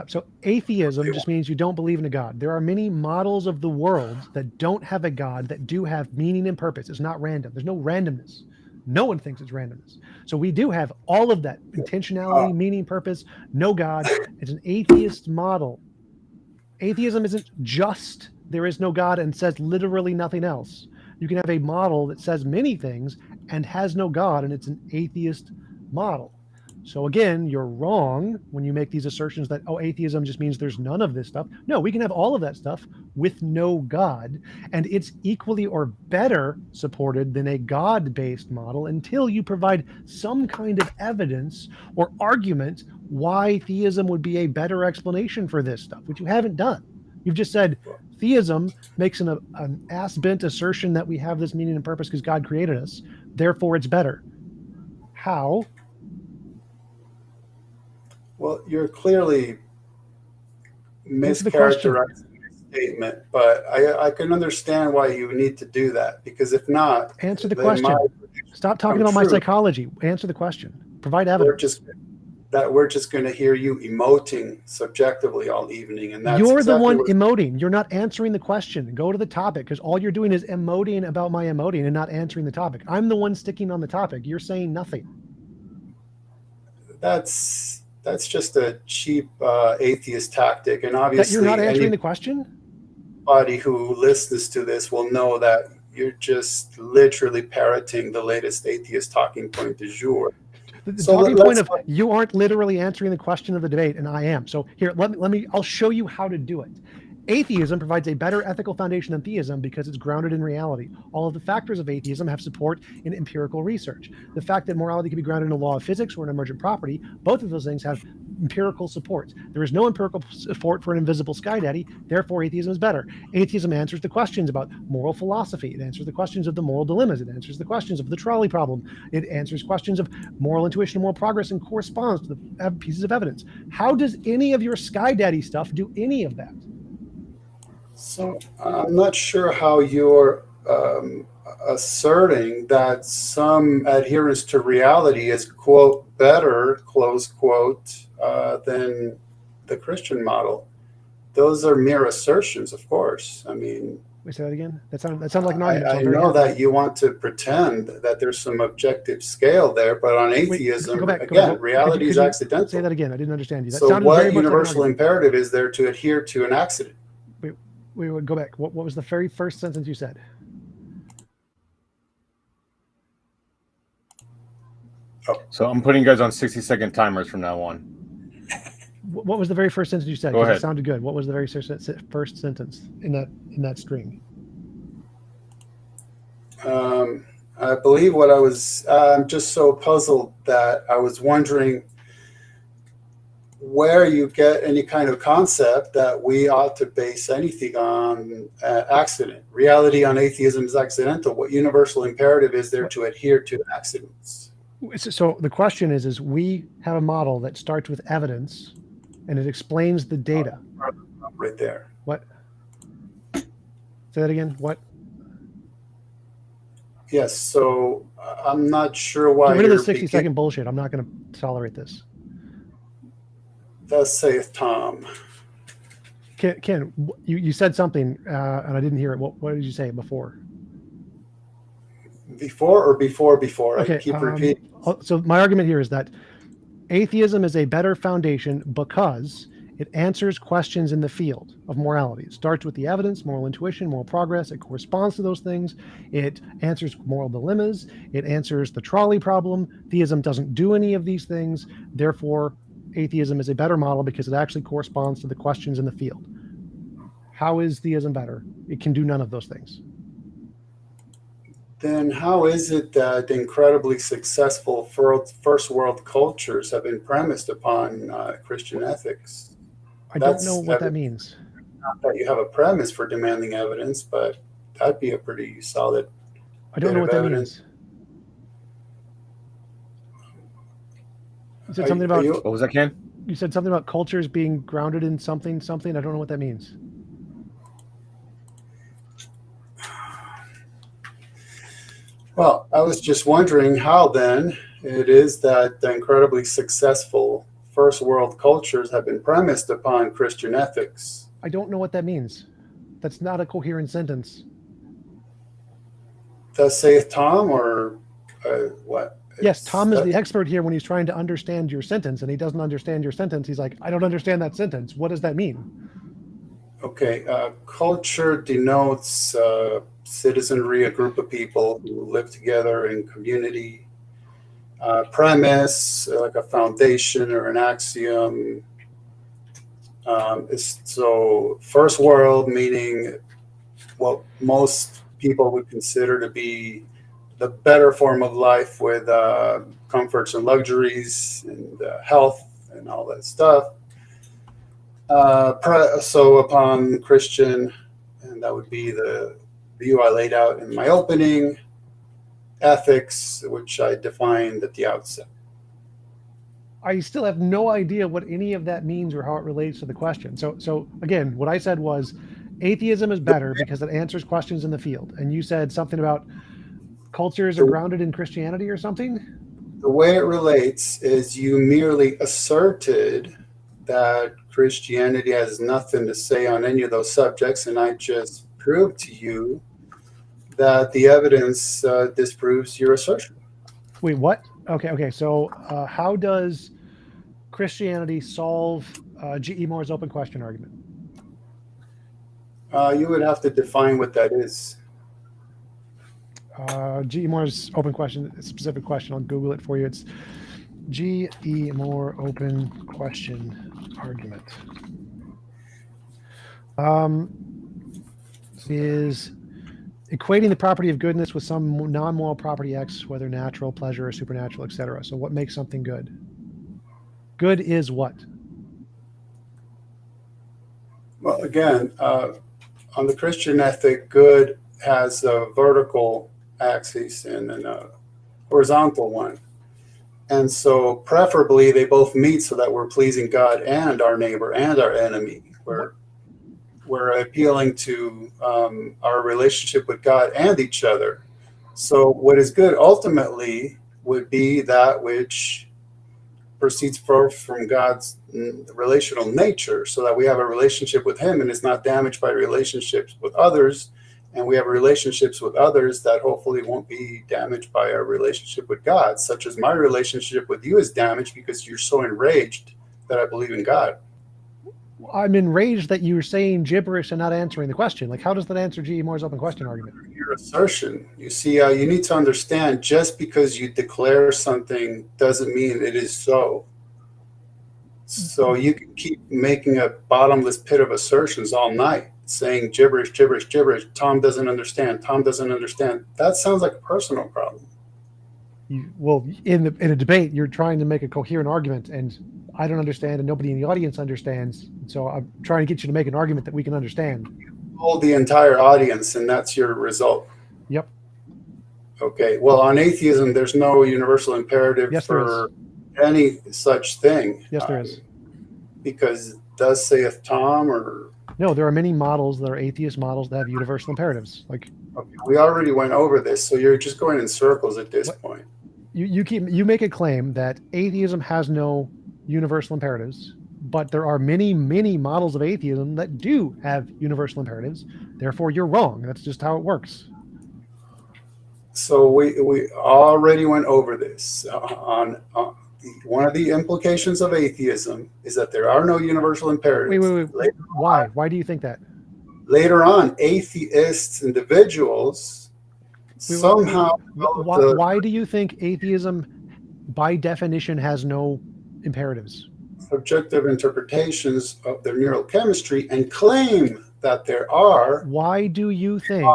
[SPEAKER 1] So atheism just means you don't believe in a God. There are many models of the world that don't have a God, that do have meaning and purpose. It's not random. There's no randomness. No one thinks it's randomness. So we do have all of that: intentionality, meaning, purpose, no God. It's an atheist model. Atheism isn't just there is no God and says literally nothing else. You can have a model that says many things and has no God, and it's an atheist model. So again, you're wrong when you make these assertions that, oh, atheism just means there's none of this stuff. No, we can have all of that stuff with no God, and it's equally or better supported than a God-based model until you provide some kind of evidence or argument why theism would be a better explanation for this stuff, which you haven't done. You've just said theism makes an ass-bent assertion that we have this meaning and purpose because God created us, therefore it's better. How?
[SPEAKER 3] Well, you're clearly mischaracterizing the statement, but I can understand why you need to do that, because if not,
[SPEAKER 1] answer the question. Stop talking about my psychology. Answer the question. Provide evidence.
[SPEAKER 3] We're just going to hear you emoting subjectively all evening, and that's
[SPEAKER 1] you're
[SPEAKER 3] exactly
[SPEAKER 1] the one emoting. You're not answering the question. Go to the topic, because all you're doing is emoting about my emoting and not answering the topic. I'm the one sticking on the topic. You're saying nothing.
[SPEAKER 3] That's just a cheap atheist tactic, and obviously
[SPEAKER 1] that you're not answering the question.
[SPEAKER 3] Anybody who listens to this will know that you're just literally parroting the latest atheist talking point du jour.
[SPEAKER 1] The talking point of you aren't literally answering the question of the debate, and I am. So here, let me. I'll show you how to do it. Atheism provides a better ethical foundation than theism because it's grounded in reality. All of the factors of atheism have support in empirical research. The fact that morality can be grounded in a law of physics or an emergent property, both of those things have empirical support. There is no empirical support for an invisible sky daddy, therefore atheism is better. Atheism answers the questions about moral philosophy. It answers the questions of the moral dilemmas. It answers the questions of the trolley problem. It answers questions of moral intuition and moral progress and corresponds to the pieces of evidence. How does any of your sky daddy stuff do any of that?
[SPEAKER 3] So I'm not sure how you're asserting that some adherence to reality is, quote, better, close quote, than the Christian model. Those are mere assertions, of course. I mean,
[SPEAKER 1] wait, say that again. That sounds like an argument.
[SPEAKER 3] I know that you want to pretend that there's some objective scale there, but on atheism, reality is accidental.
[SPEAKER 1] Say that again. I didn't understand you. That
[SPEAKER 3] so what universal imperative is there to adhere to an accident?
[SPEAKER 1] We would go back. What was the very first sentence you said?
[SPEAKER 2] Oh, so I'm putting you guys on 60-second timers from now on.
[SPEAKER 1] What was the very first sentence you said?
[SPEAKER 2] Go ahead.
[SPEAKER 1] It sounded good. What was the very first sentence in that string?
[SPEAKER 3] I believe what I was. I'm just so puzzled that I was wondering where you get any kind of concept that we ought to base anything on accident. Reality on atheism is accidental. What universal imperative is there to adhere to accidents?
[SPEAKER 1] So the question is we have a model that starts with evidence and it explains the data.
[SPEAKER 3] Right there.
[SPEAKER 1] What? Say that again. What?
[SPEAKER 3] Yes. So I'm not sure why.
[SPEAKER 1] Get rid of the 60-second bullshit. I'm not going to tolerate this.
[SPEAKER 3] Thus saith Tom.
[SPEAKER 1] Ken, you said something and I didn't hear it. What did you say before?
[SPEAKER 3] Before or before?
[SPEAKER 1] Okay,
[SPEAKER 3] I keep repeating.
[SPEAKER 1] So my argument here is that atheism is a better foundation because it answers questions in the field of morality. It starts with the evidence, moral intuition, moral progress. It corresponds to those things. It answers moral dilemmas. It answers the trolley problem. Theism doesn't do any of these things. Therefore, atheism is a better model because it actually corresponds to the questions in the field. How is theism better? It can do none of those things.
[SPEAKER 3] Then how is it that incredibly successful first world cultures have been premised upon Christian ethics?
[SPEAKER 1] I don't know what that means.
[SPEAKER 3] Not that you have a premise for demanding evidence, but that'd be a pretty solid.
[SPEAKER 1] I don't know what that means. You said something about.
[SPEAKER 2] What was that, Ken?
[SPEAKER 1] You said something about cultures being grounded in something. I don't know what that means.
[SPEAKER 3] Well, I was just wondering how then it is that the incredibly successful first world cultures have been premised upon Christian ethics.
[SPEAKER 1] I don't know what that means. That's not a coherent sentence.
[SPEAKER 3] Thus saith Tom, or what?
[SPEAKER 1] Yes, Tom is the expert here when he's trying to understand your sentence, and he doesn't understand your sentence. He's like, I don't understand that sentence. What does that mean?
[SPEAKER 3] Okay, culture denotes citizenry, a group of people who live together in community. Premise, like a foundation or an axiom. So first world, meaning what most people would consider to be the better form of life, with comforts and luxuries and health and all that stuff. So upon Christian, and that would be the view I laid out in my opening, ethics, which I defined at the outset.
[SPEAKER 1] I still have no idea what any of that means or how it relates to the question. So again, what I said was atheism is better because it answers questions in the field. And you said something about cultures are grounded in Christianity or something?
[SPEAKER 3] The way it relates is you merely asserted that Christianity has nothing to say on any of those subjects, and I just proved to you that the evidence disproves your assertion.
[SPEAKER 1] Wait, what? Okay. So how does Christianity solve G.E. Moore's open question argument?
[SPEAKER 3] You would have to define what that is.
[SPEAKER 1] G.E. Moore's open question, a specific question. I'll Google it for you. It's G.E. Moore open question argument. Is equating the property of goodness with some non-moral property X, whether natural, pleasure, or supernatural, etc. So what makes something good? Good is what?
[SPEAKER 3] Well, again, on the Christian ethic, good has a vertical axis and a horizontal one. And so preferably they both meet so that we're pleasing God and our neighbor and our enemy. We're appealing to our relationship with God and each other. So what is good ultimately would be that which proceeds forth from God's relational nature, so that we have a relationship with him and it's not damaged by relationships with others. And we have relationships with others that hopefully won't be damaged by our relationship with God, such as my relationship with you is damaged because you're so enraged that I believe in God.
[SPEAKER 1] I'm enraged that you were saying gibberish and not answering the question. Like, how does that answer G.E. Moore's open question argument?
[SPEAKER 3] Your assertion. You see, you need to understand, just because you declare something doesn't mean it is so. So you can keep making a bottomless pit of assertions all night, saying gibberish, gibberish, gibberish. Tom doesn't understand. Tom doesn't understand. That sounds like a personal problem.
[SPEAKER 1] Well, in a debate, you're trying to make a coherent argument, and I don't understand, and nobody in the audience understands. So I'm trying to get you to make an argument that we can understand.
[SPEAKER 3] Hold the entire audience, and that's your result.
[SPEAKER 1] Yep.
[SPEAKER 3] Okay. Well, on atheism, there's no universal imperative for any such thing.
[SPEAKER 1] Yes, there is.
[SPEAKER 3] Because thus saith Tom, or
[SPEAKER 1] no, there are many models that are atheist models that have universal imperatives. Like,
[SPEAKER 3] okay, we already went over this, so you're just going in circles at this point.
[SPEAKER 1] You make a claim that atheism has no universal imperatives, but there are many models of atheism that do have universal imperatives. Therefore, you're wrong. That's just how it works.
[SPEAKER 3] So we already went over this. One of the implications of atheism is that there are no universal imperatives.
[SPEAKER 1] Wait. Why? Why do you think that?
[SPEAKER 3] Later on, atheists, individuals, somehow.
[SPEAKER 1] Why do you think atheism, by definition, has no imperatives?
[SPEAKER 3] Subjective interpretations of their neurochemistry and claim that there are.
[SPEAKER 1] Why do you think?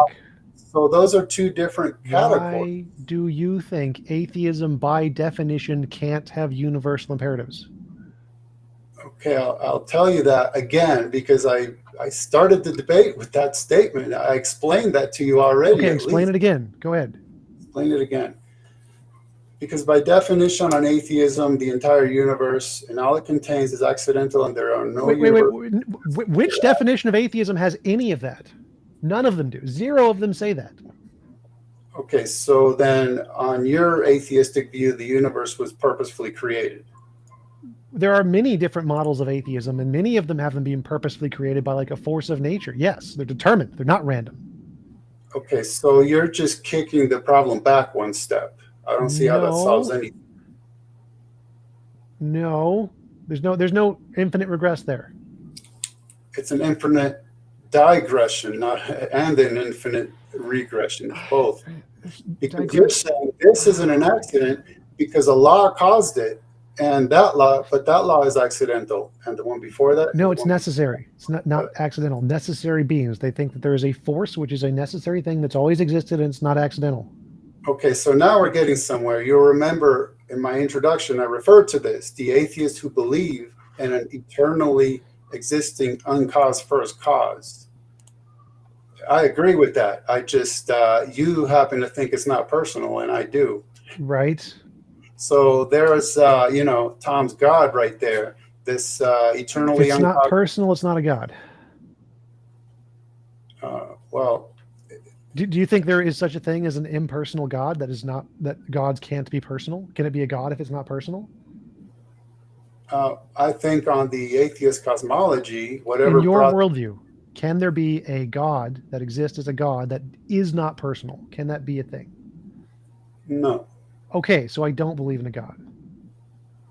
[SPEAKER 3] So those are two different categories.
[SPEAKER 1] Why do you think atheism, by definition, can't have universal imperatives?
[SPEAKER 3] Okay, I'll tell you that again because I started the debate with that statement. I explained that to you already.
[SPEAKER 1] Okay, explain it again. Go ahead.
[SPEAKER 3] Explain it again. Because by definition on atheism, the entire universe and all it contains is accidental and there are no
[SPEAKER 1] Wait. Which definition of atheism has any of that? None of them do. Zero of them say that.
[SPEAKER 3] Okay, so then on your atheistic view, the universe was purposefully created.
[SPEAKER 1] There are many different models of atheism, and many of them have them being purposefully created by like a force of nature. Yes, they're determined. They're not random.
[SPEAKER 3] Okay, so you're just kicking the problem back one step. I don't see how that solves anything.
[SPEAKER 1] No, there's no infinite regress there.
[SPEAKER 3] It's an infinite digression, and an infinite regression, both. Because you're saying this isn't an accident because a law caused it, and that law is accidental, and the one before that.
[SPEAKER 1] No, it's necessary. It's not accidental. Necessary beings. They think that there is a force which is a necessary thing that's always existed, and it's not accidental.
[SPEAKER 3] Okay, so now we're getting somewhere. You'll remember in my introduction, I referred to this, the atheists who believe in an eternally existing uncaused first cause. I agree with that. I just, you happen to think it's not personal, and I do.
[SPEAKER 1] Right.
[SPEAKER 3] So there's, Tom's God right there. This eternally
[SPEAKER 1] uncaused. It's not personal. It's not a God.
[SPEAKER 3] Well.
[SPEAKER 1] Do you think there is such a thing as an impersonal God that gods can't be personal? Can it be a God if it's not personal?
[SPEAKER 3] I think on the atheist cosmology, whatever.
[SPEAKER 1] In your worldview, can there be a God that exists as a God that is not personal? Can that be a thing?
[SPEAKER 3] No.
[SPEAKER 1] Okay, so I don't believe in a God.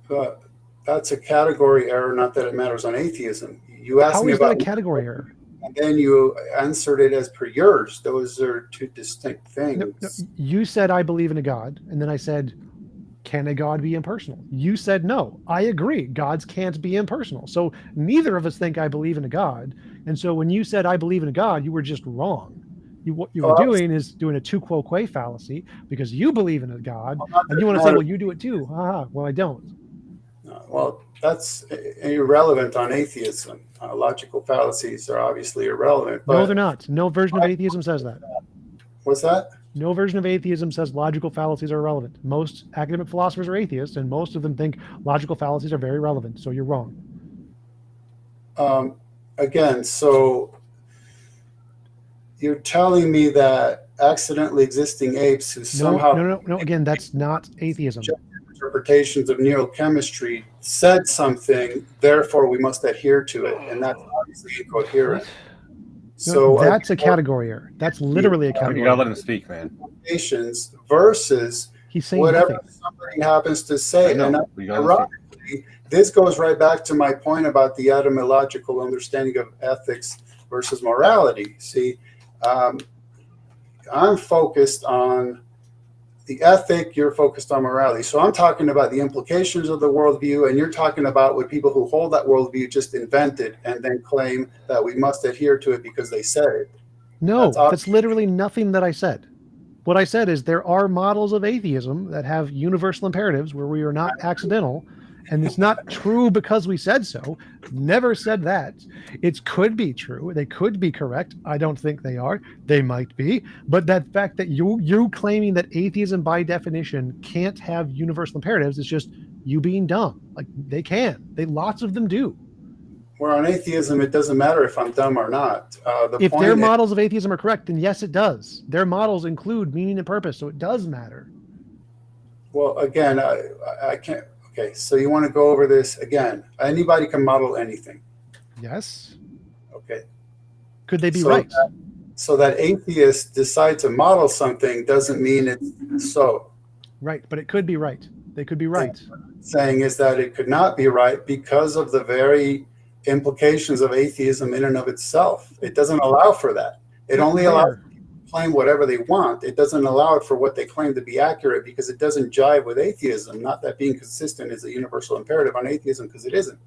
[SPEAKER 3] But that's a category error, not that it matters on atheism. You asked me about
[SPEAKER 1] that a category error?
[SPEAKER 3] And then you answered it as per yours. Those are two distinct things.
[SPEAKER 1] No, you said, I believe in a God. And then I said, can a God be impersonal? You said, no. I agree. Gods can't be impersonal. So neither of us think I believe in a God. And so when you said, I believe in a God, you were just wrong. What you were doing is doing a tu quo que fallacy because you believe in a God. And you want to say, well, you do it too. Well, I don't.
[SPEAKER 3] Well, that's irrelevant on atheism. Logical fallacies are obviously irrelevant. But
[SPEAKER 1] no, they're not. No version of atheism says that.
[SPEAKER 3] What's that?
[SPEAKER 1] No version of atheism says logical fallacies are irrelevant. Most academic philosophers are atheists, and most of them think logical fallacies are very relevant. So you're wrong.
[SPEAKER 3] Again, so you're telling me that accidentally existing apes who somehow...
[SPEAKER 1] No. Again, that's not atheism.
[SPEAKER 3] Interpretations of neurochemistry said something, therefore we must adhere to it, and that's obviously incoherent. So
[SPEAKER 1] that's a category error. That's literally a category.
[SPEAKER 2] You gotta let him speak, man.
[SPEAKER 3] Versus
[SPEAKER 1] he's saying
[SPEAKER 3] whatever
[SPEAKER 1] nothing.
[SPEAKER 3] somebody happens to say.
[SPEAKER 2] And
[SPEAKER 3] ironically, this goes right back to my point about the etymological understanding of ethics versus morality. See, I'm focused on the ethic, you're focused on morality. So I'm talking about the implications of the worldview, and you're talking about what people who hold that worldview just invented and then claim that we must adhere to it because they said it.
[SPEAKER 1] No, that's literally nothing that I said. What I said is there are models of atheism that have universal imperatives where we are not accidental, and it's not true because we said so. Never said that. It could be true. They could be correct. I don't think they are. They might be. But that fact that you claiming that atheism by definition can't have universal imperatives is just you being dumb. Like they can. Lots of them do.
[SPEAKER 3] Where on atheism, it doesn't matter if I'm dumb or not.
[SPEAKER 1] If their models of atheism are correct, then yes, it does. Their models include meaning and purpose, so it does matter.
[SPEAKER 3] Well, again, I can't. Okay, so you want to go over this again. Anybody can model anything.
[SPEAKER 1] Yes.
[SPEAKER 3] Okay.
[SPEAKER 1] Could they be right?
[SPEAKER 3] So that atheists decide to model something doesn't mean it's so.
[SPEAKER 1] Right, but it could be right. They could be right.
[SPEAKER 3] Saying is that it could not be right because of the very implications of atheism in and of itself. It doesn't allow for that. It only allows people to claim whatever they want. It doesn't allow it for what they claim to be accurate because it doesn't jive with atheism. Not that being consistent is a universal imperative on atheism because it isn't.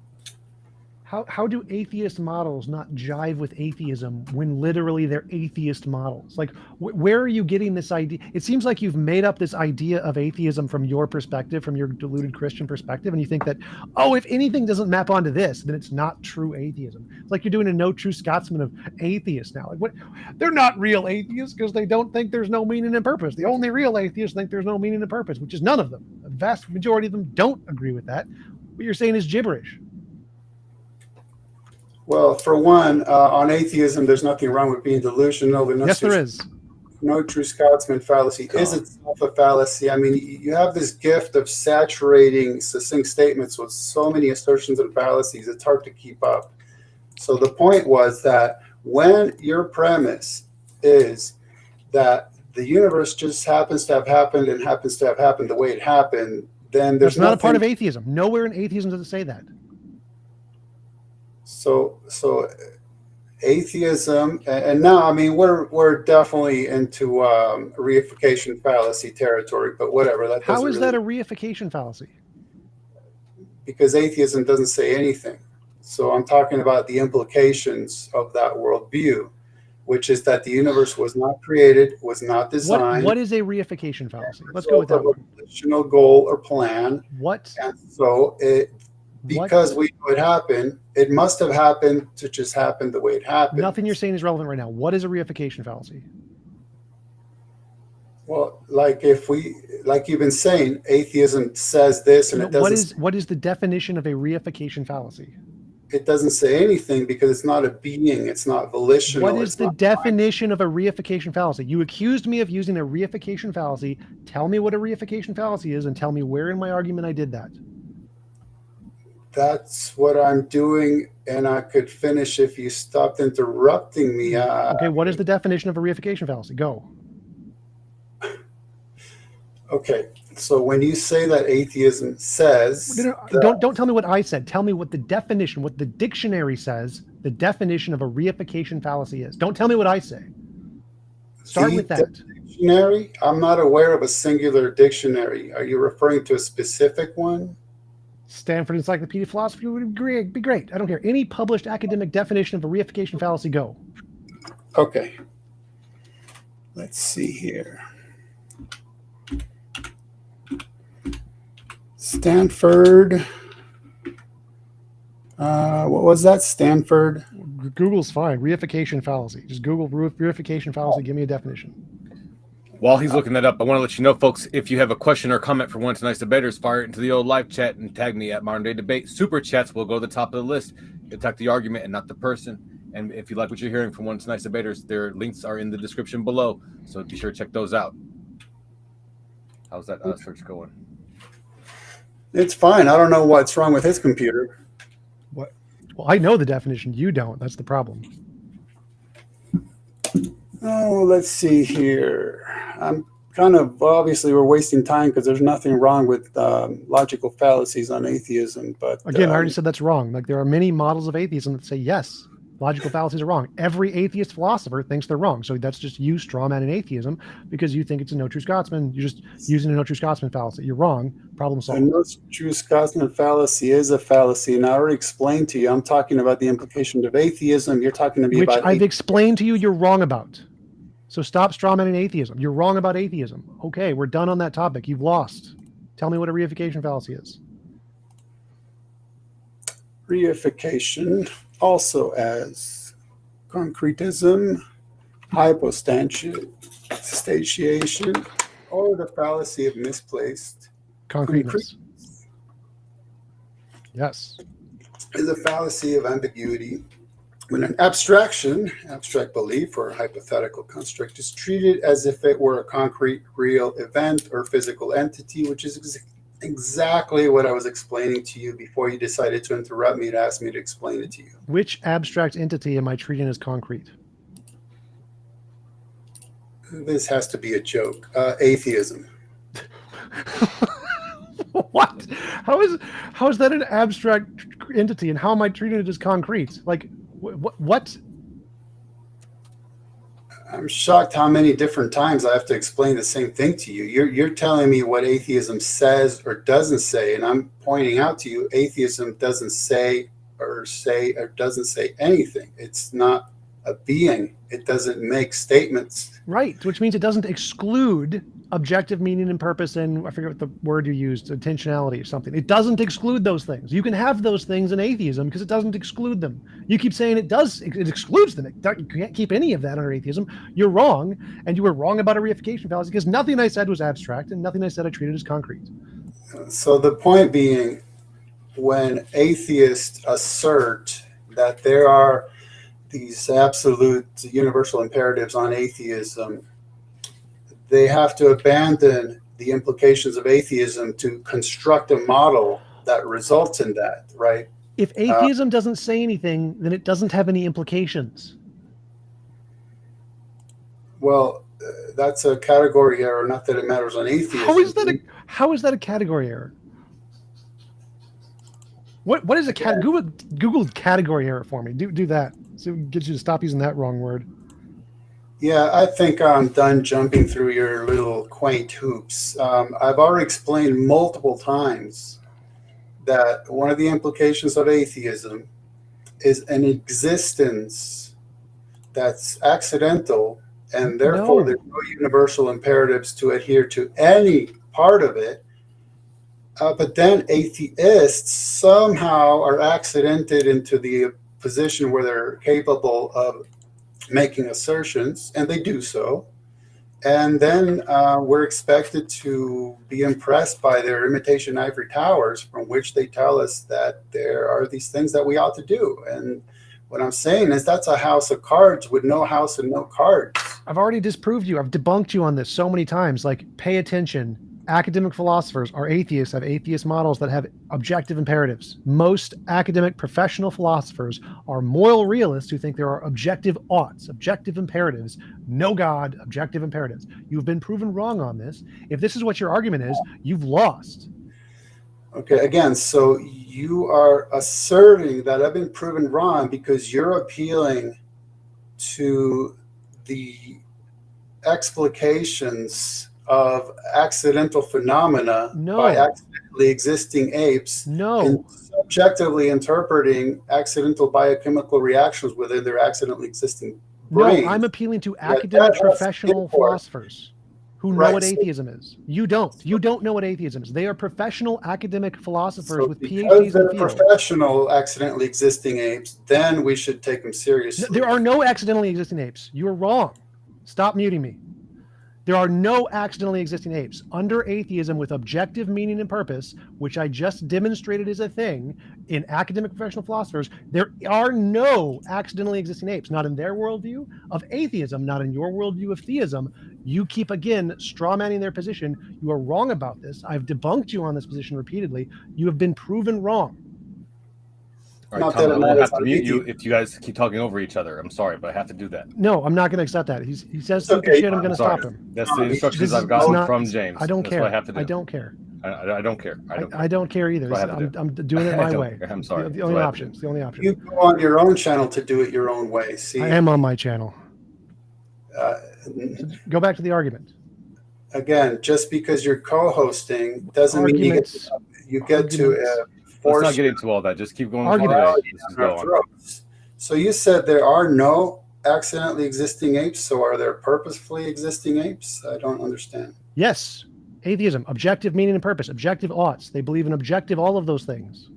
[SPEAKER 1] How do atheist models not jive with atheism when literally they're atheist models? Like, where are you getting this idea? It seems like you've made up this idea of atheism from your perspective, from your deluded Christian perspective, and you think that, oh, if anything doesn't map onto this, then it's not true atheism. It's like you're doing a no true Scotsman of atheists now. Like, what? They're not real atheists because they don't think there's no meaning and purpose. The only real atheists think there's no meaning and purpose, which is none of them. The vast majority of them don't agree with that. What you're saying is gibberish.
[SPEAKER 3] Well, for one, on atheism, there's nothing wrong with being delusional.
[SPEAKER 1] Yes, there is.
[SPEAKER 3] No true Scotsman fallacy is itself a fallacy. I mean, you have this gift of saturating succinct statements with so many assertions and fallacies, it's hard to keep up. So the point was that when your premise is that the universe just happens to have happened and happens to have happened the way it happened, then there's
[SPEAKER 1] not a part of atheism. Nowhere in atheism does it say that.
[SPEAKER 3] So atheism, and now, I mean, we're definitely into reification fallacy territory, but whatever.
[SPEAKER 1] How is that a reification fallacy?
[SPEAKER 3] Because atheism doesn't say anything. So I'm talking about the implications of that worldview, which is that the universe was not created, was not designed.
[SPEAKER 1] What is a reification fallacy? Let's go with that one.
[SPEAKER 3] Volitional goal or plan.
[SPEAKER 1] What?
[SPEAKER 3] And so because we know it happened, it must have happened to just happen the way it happened.
[SPEAKER 1] Nothing you're saying is relevant right now. What is a reification fallacy?
[SPEAKER 3] Well, like you've been saying, atheism says this, and it doesn't.
[SPEAKER 1] What is the definition of a reification fallacy?
[SPEAKER 3] It doesn't say anything because it's not a being. It's not volitional.
[SPEAKER 1] What is the definition of a reification fallacy? You accused me of using a reification fallacy. Tell me what a reification fallacy is, and tell me where in my argument I did that.
[SPEAKER 3] That's what I'm doing, and I could finish if you stopped interrupting me.
[SPEAKER 1] Okay, what is the definition of a reification fallacy? Go.
[SPEAKER 3] Okay, so when you say that atheism says...
[SPEAKER 1] Don't tell me what I said. Tell me what the definition, what the dictionary says, the definition of a reification fallacy is. Don't tell me what I say. Start with that.
[SPEAKER 3] Dictionary? I'm not aware of a singular dictionary. Are you referring to a specific one?
[SPEAKER 1] Stanford Encyclopedia of Philosophy would be great. I don't care. Any published academic definition of a reification fallacy, go.
[SPEAKER 3] Okay. Let's see here. Stanford. What was that? Stanford?
[SPEAKER 1] Google's fine. Reification fallacy. Just Google reification fallacy. Give me a definition.
[SPEAKER 2] While he's looking that up, I want to let you know, folks, if you have a question or comment for one of tonight's debaters, fire it into the old live chat and tag me at Modern Day Debate. Super chats will go to the top of the list. Attack the argument and not the person. And if you like what you're hearing from one of tonight's debaters, their links are in the description below. So be sure to check those out. How's that search going?
[SPEAKER 3] It's fine. I don't know what's wrong with his computer.
[SPEAKER 1] What? Well, I know the definition. You don't. That's the problem.
[SPEAKER 3] Oh, let's see here. I'm kind of, obviously we're wasting time because there's nothing wrong with logical fallacies on atheism. But
[SPEAKER 1] again, I already said that's wrong. Like, there are many models of atheism that say, yes, logical fallacies are wrong. Every atheist philosopher thinks they're wrong. So that's just you strawman in atheism because you think it's a no true Scotsman. You're just using a no true Scotsman fallacy. You're wrong. Problem solved.
[SPEAKER 3] A no true Scotsman fallacy is a fallacy. And I already explained to you, I'm talking about the implication of atheism. You're talking to me about
[SPEAKER 1] I've explained to you you're wrong about. So stop strawmanning atheism. You're wrong about atheism. Okay, we're done on that topic. You've lost. Tell me what a reification fallacy is.
[SPEAKER 3] Reification, also as concretism, hypostantiation, or the fallacy of misplaced
[SPEAKER 1] concreteness. Yes.
[SPEAKER 3] Is a fallacy of ambiguity. When an abstract belief or a hypothetical construct is treated as if it were a concrete, real event or physical entity, which is exactly what I was explaining to you before you decided to interrupt me to ask me to explain it to you.
[SPEAKER 1] Which abstract entity am I treating as concrete?
[SPEAKER 3] This has to be a joke. Atheism.
[SPEAKER 1] What? How is that an abstract entity, and how am I treating it as concrete? Like, what?
[SPEAKER 3] I'm shocked how many different times I have to explain the same thing to you. You're telling me what atheism says or doesn't say, and I'm pointing out to you atheism doesn't say or doesn't say anything. It's not a being. It doesn't make statements.
[SPEAKER 1] Right, which means it doesn't exclude objective meaning and purpose, and I forget what the word you used, intentionality or something. It doesn't exclude those things. You can have those things in atheism because it doesn't exclude them. You keep saying it does, it excludes them. You can't keep any of that under atheism. You're wrong, and you were wrong about a reification fallacy because nothing I said was abstract and nothing I said I treated as concrete.
[SPEAKER 3] So the point being, when atheists assert that there are these absolute universal imperatives on atheism, they have to abandon the implications of atheism to construct a model that results in that, right?
[SPEAKER 1] If atheism doesn't say anything, then it doesn't have any implications.
[SPEAKER 3] Well, that's a category error, not that it matters on atheism.
[SPEAKER 1] How is that a category error? What is a Google category error for me? Do that. So it gets you to stop using that wrong word.
[SPEAKER 3] Yeah, I think I'm done jumping through your little quaint hoops. I've already explained multiple times that one of the implications of atheism is an existence that's accidental, and therefore there's no universal imperatives to adhere to any part of it. But then atheists somehow are accidented into the position where they're capable of making assertions, and they do so. And then we're expected to be impressed by their imitation ivory towers, from which they tell us that there are these things that we ought to do. And what I'm saying is that's a house of cards with no house and no cards.
[SPEAKER 1] I've already disproved you. I've debunked you on this so many times. Like, pay attention. Academic philosophers are atheists, have atheist models that have objective imperatives. Most academic professional philosophers are moral realists who think there are objective oughts, objective imperatives, no God, objective imperatives. You've been proven wrong on this. If this is what your argument is, you've lost.
[SPEAKER 3] Okay, again, so you are asserting that I've been proven wrong because you're appealing to the explications of accidental phenomena by accidentally existing apes, and subjectively interpreting accidental biochemical reactions within their accidentally existing brains.
[SPEAKER 1] No, I'm appealing to academic professional philosophers who know what atheism is. You don't. You don't know what atheism is. They are professional academic philosophers with PhDs in the field.
[SPEAKER 3] Because they're professional accidentally existing apes, then we should take them seriously.
[SPEAKER 1] There are no accidentally existing apes. You're wrong. Stop muting me. There are no accidentally existing apes. Under atheism with objective meaning and purpose, which I just demonstrated is a thing in academic professional philosophers, there are no accidentally existing apes, not in their worldview of atheism, not in your worldview of theism. You keep, again, strawmanning their position. You are wrong about this. I've debunked you on this position repeatedly. You have been proven wrong.
[SPEAKER 2] All right, Tom, I'm gonna have to mute you if you guys keep talking over each other. I'm sorry, but I have to do that.
[SPEAKER 1] No, I'm not going to accept that. He says stupid shit. I'm going to stop him.
[SPEAKER 2] That's the instructions I've gotten from James.
[SPEAKER 1] I don't care.
[SPEAKER 2] That's what I have to do.
[SPEAKER 1] I don't care.
[SPEAKER 2] I don't care.
[SPEAKER 1] I don't care either. I'm doing it my way.
[SPEAKER 2] I'm sorry.
[SPEAKER 1] The only option. It's the only option.
[SPEAKER 3] You go on your own channel to do it your own way. See,
[SPEAKER 1] I am on my channel. Go back to the argument.
[SPEAKER 3] Again, just because you're co-hosting doesn't mean you get to
[SPEAKER 2] Let's not get into all that. Just keep going.
[SPEAKER 3] So you said there are no accidentally existing apes. So are there purposefully existing apes? I don't understand.
[SPEAKER 1] Yes. Atheism, objective meaning and purpose, objective oughts. They believe in objective, all of those things.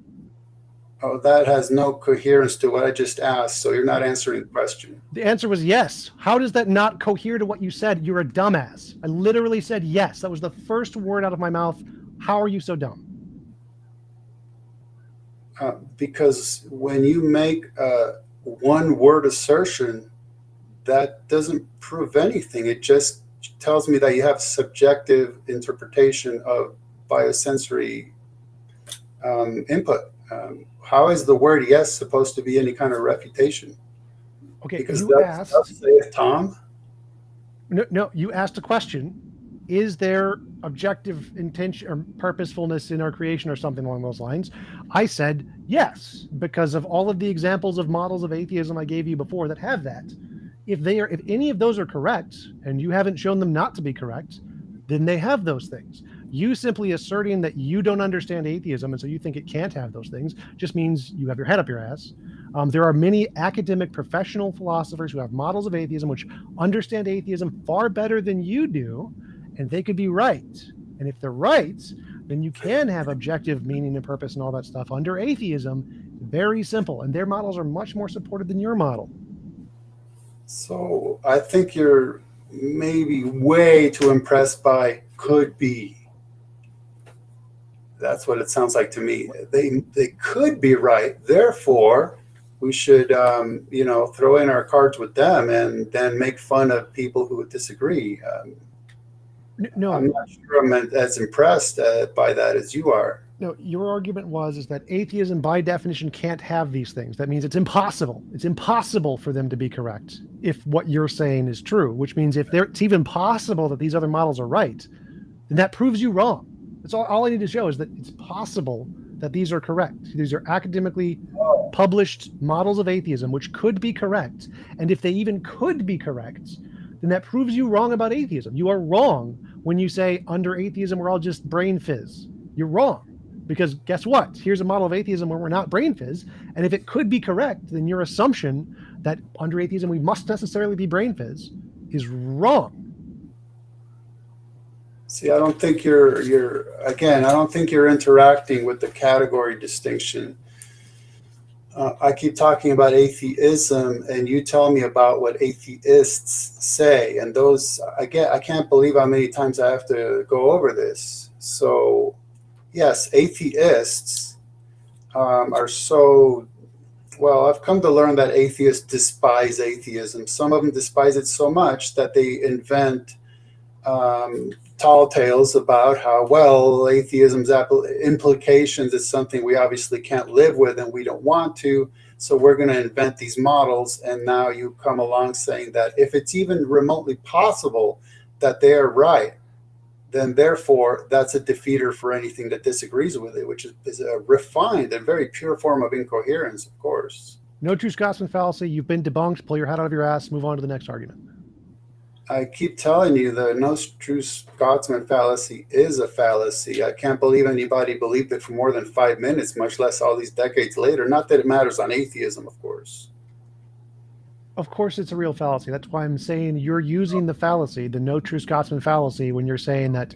[SPEAKER 3] Oh, that has no coherence to what I just asked. So you're not answering the question.
[SPEAKER 1] The answer was yes. How does that not cohere to what you said? You're a dumbass. I literally said yes. That was the first word out of my mouth. How are you so dumb?
[SPEAKER 3] Because when you make a one-word assertion, that doesn't prove anything. It just tells me that you have subjective interpretation of biosensory input. How is the word yes supposed to be any kind of refutation?
[SPEAKER 1] Okay,
[SPEAKER 3] because
[SPEAKER 1] you asked.
[SPEAKER 3] Tom?
[SPEAKER 1] No, you asked a question. Is there objective intention or purposefulness in our creation or something along those lines? I said yes, because of all of the examples of models of atheism I gave you before that have that. If any of those are correct, and you haven't shown them not to be correct, then they have those things. You simply asserting that you don't understand atheism and so you think it can't have those things just means you have your head up your ass. There are many academic professional philosophers who have models of atheism which understand atheism far better than you do, and they could be right. And if they're right, then you can have objective meaning and purpose and all that stuff under atheism. Very simple. And their models are much more supported than your model.
[SPEAKER 3] So I think you're maybe way too impressed by could be. That's what it sounds like to me. They could be right. Therefore, we should, throw in our cards with them and then make fun of people who would disagree.
[SPEAKER 1] No,
[SPEAKER 3] I'm not sure I'm as impressed by that as you are.
[SPEAKER 1] No, your argument is that atheism by definition can't have these things. That means it's impossible. It's impossible for them to be correct if what you're saying is true, which means if it's even possible that these other models are right, then that proves you wrong. That's all I need to show is that it's possible that these are correct. These are academically published models of atheism, which could be correct. And if they even could be correct, then that proves you wrong about atheism. You are wrong when you say under atheism, we're all just brain fizz. You're wrong. Because guess what? Here's a model of atheism where we're not brain fizz. And if it could be correct, then your assumption that under atheism we must necessarily be brain fizz is wrong.
[SPEAKER 3] See, I don't think you're interacting with the category distinction. I keep talking about atheism, and you tell me about what atheists say, and those I can't believe how many times I have to go over this. So, yes, atheists are so. Well, I've come to learn that atheists despise atheism. Some of them despise it so much that they invent tall tales about how, well, atheism's implications is something we obviously can't live with and we don't want to, so we're going to invent these models. And now you come along saying that if it's even remotely possible that they are right, then therefore that's a defeater for anything that disagrees with it, which is a refined and very pure form of incoherence, of course.
[SPEAKER 1] No true Scotsman fallacy. You've been debunked. Pull your hat out of your ass. Move on to the next argument.
[SPEAKER 3] I keep telling you the no true Scotsman fallacy is a fallacy. I can't believe anybody believed it for more than 5 minutes, much less all these decades later. Not that it matters on atheism, of course.
[SPEAKER 1] Of course it's a real fallacy. That's why I'm saying you're using the fallacy, the no true Scotsman fallacy, when you're saying that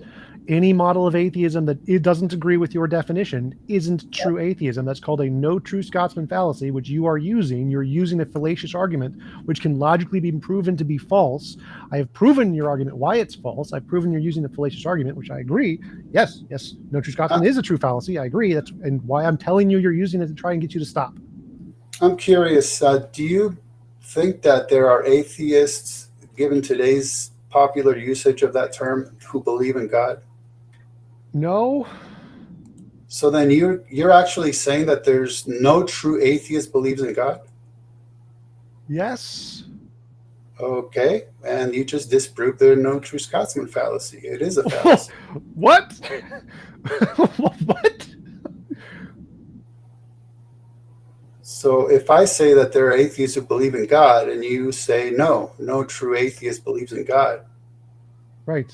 [SPEAKER 1] any model of atheism that it doesn't agree with your definition isn't true atheism. That's called a no true Scotsman fallacy, which you are using. You're using a fallacious argument, which can logically be proven to be false. I have proven your argument why it's false. I've proven you're using a fallacious argument, which I agree. Yes, no true Scotsman is a true fallacy. I agree. That's and why I'm telling you you're using it to try and get you to stop.
[SPEAKER 3] I'm curious, do you think that there are atheists, given today's popular usage of that term, who believe in God?
[SPEAKER 1] No.
[SPEAKER 3] So then you're actually saying that there's no true atheist believes in God?
[SPEAKER 1] Yes.
[SPEAKER 3] Okay, and you just disproved the no true Scotsman fallacy. It is a fallacy.
[SPEAKER 1] What? What?
[SPEAKER 3] So if I say that there are atheists who believe in God, and you say no true atheist believes in God.
[SPEAKER 1] Right.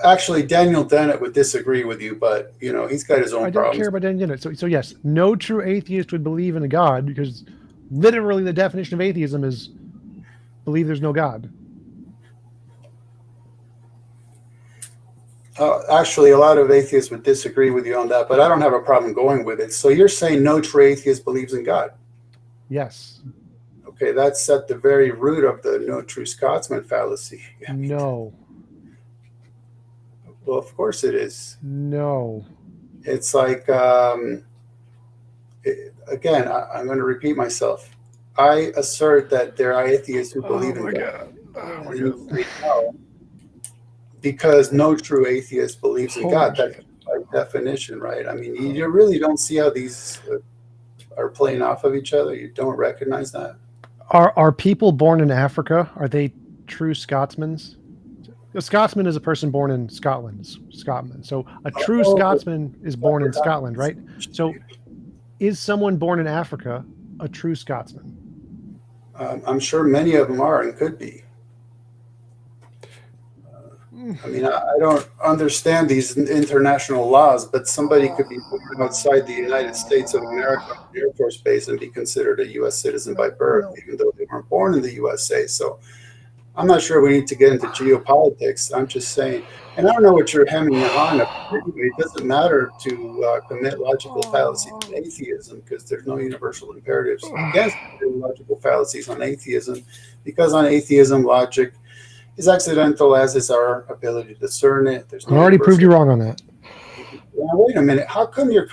[SPEAKER 3] Actually, Daniel Dennett would disagree with you, but he's got his own problems.
[SPEAKER 1] I don't care about Daniel Dennett. So yes, no true atheist would believe in a God, because literally the definition of atheism is believe there's no God.
[SPEAKER 3] Actually, a lot of atheists would disagree with you on that, but I don't have a problem going with it. So you're saying no true atheist believes in God?
[SPEAKER 1] Yes.
[SPEAKER 3] Okay, that's at the very root of the no true Scotsman fallacy.
[SPEAKER 1] No.
[SPEAKER 3] Well, of course it is.
[SPEAKER 1] No.
[SPEAKER 3] It's like, again, I'm going to repeat myself. I assert that there are atheists who believe in God.
[SPEAKER 1] Oh my God.
[SPEAKER 3] Because no true atheist believes in God. That's by definition, right? I mean, you really don't see how these are playing off of each other. You don't recognize that.
[SPEAKER 1] Are people born in Africa? Are they true Scotsmans? A Scotsman is a person born in Scotland. Scotsman. So a true Scotsman is born in Scotland, right? So is someone born in Africa a true Scotsman?
[SPEAKER 3] I'm sure many of them are and could be. I mean, I don't understand these international laws, but somebody could be born outside the United States of America on an Air Force base and be considered a U.S. citizen by birth, even though they weren't born in the USA. So I'm not sure we need to get into geopolitics. I'm just saying, and I don't know what you're hemming and hawing about. Anyway, it doesn't matter to commit logical fallacies on atheism because there's no universal imperatives against logical fallacies on atheism, because on atheism, logic is accidental, as is our ability to discern it. There's no
[SPEAKER 1] I already proved you wrong on that.
[SPEAKER 3] Now, wait a minute. How come you're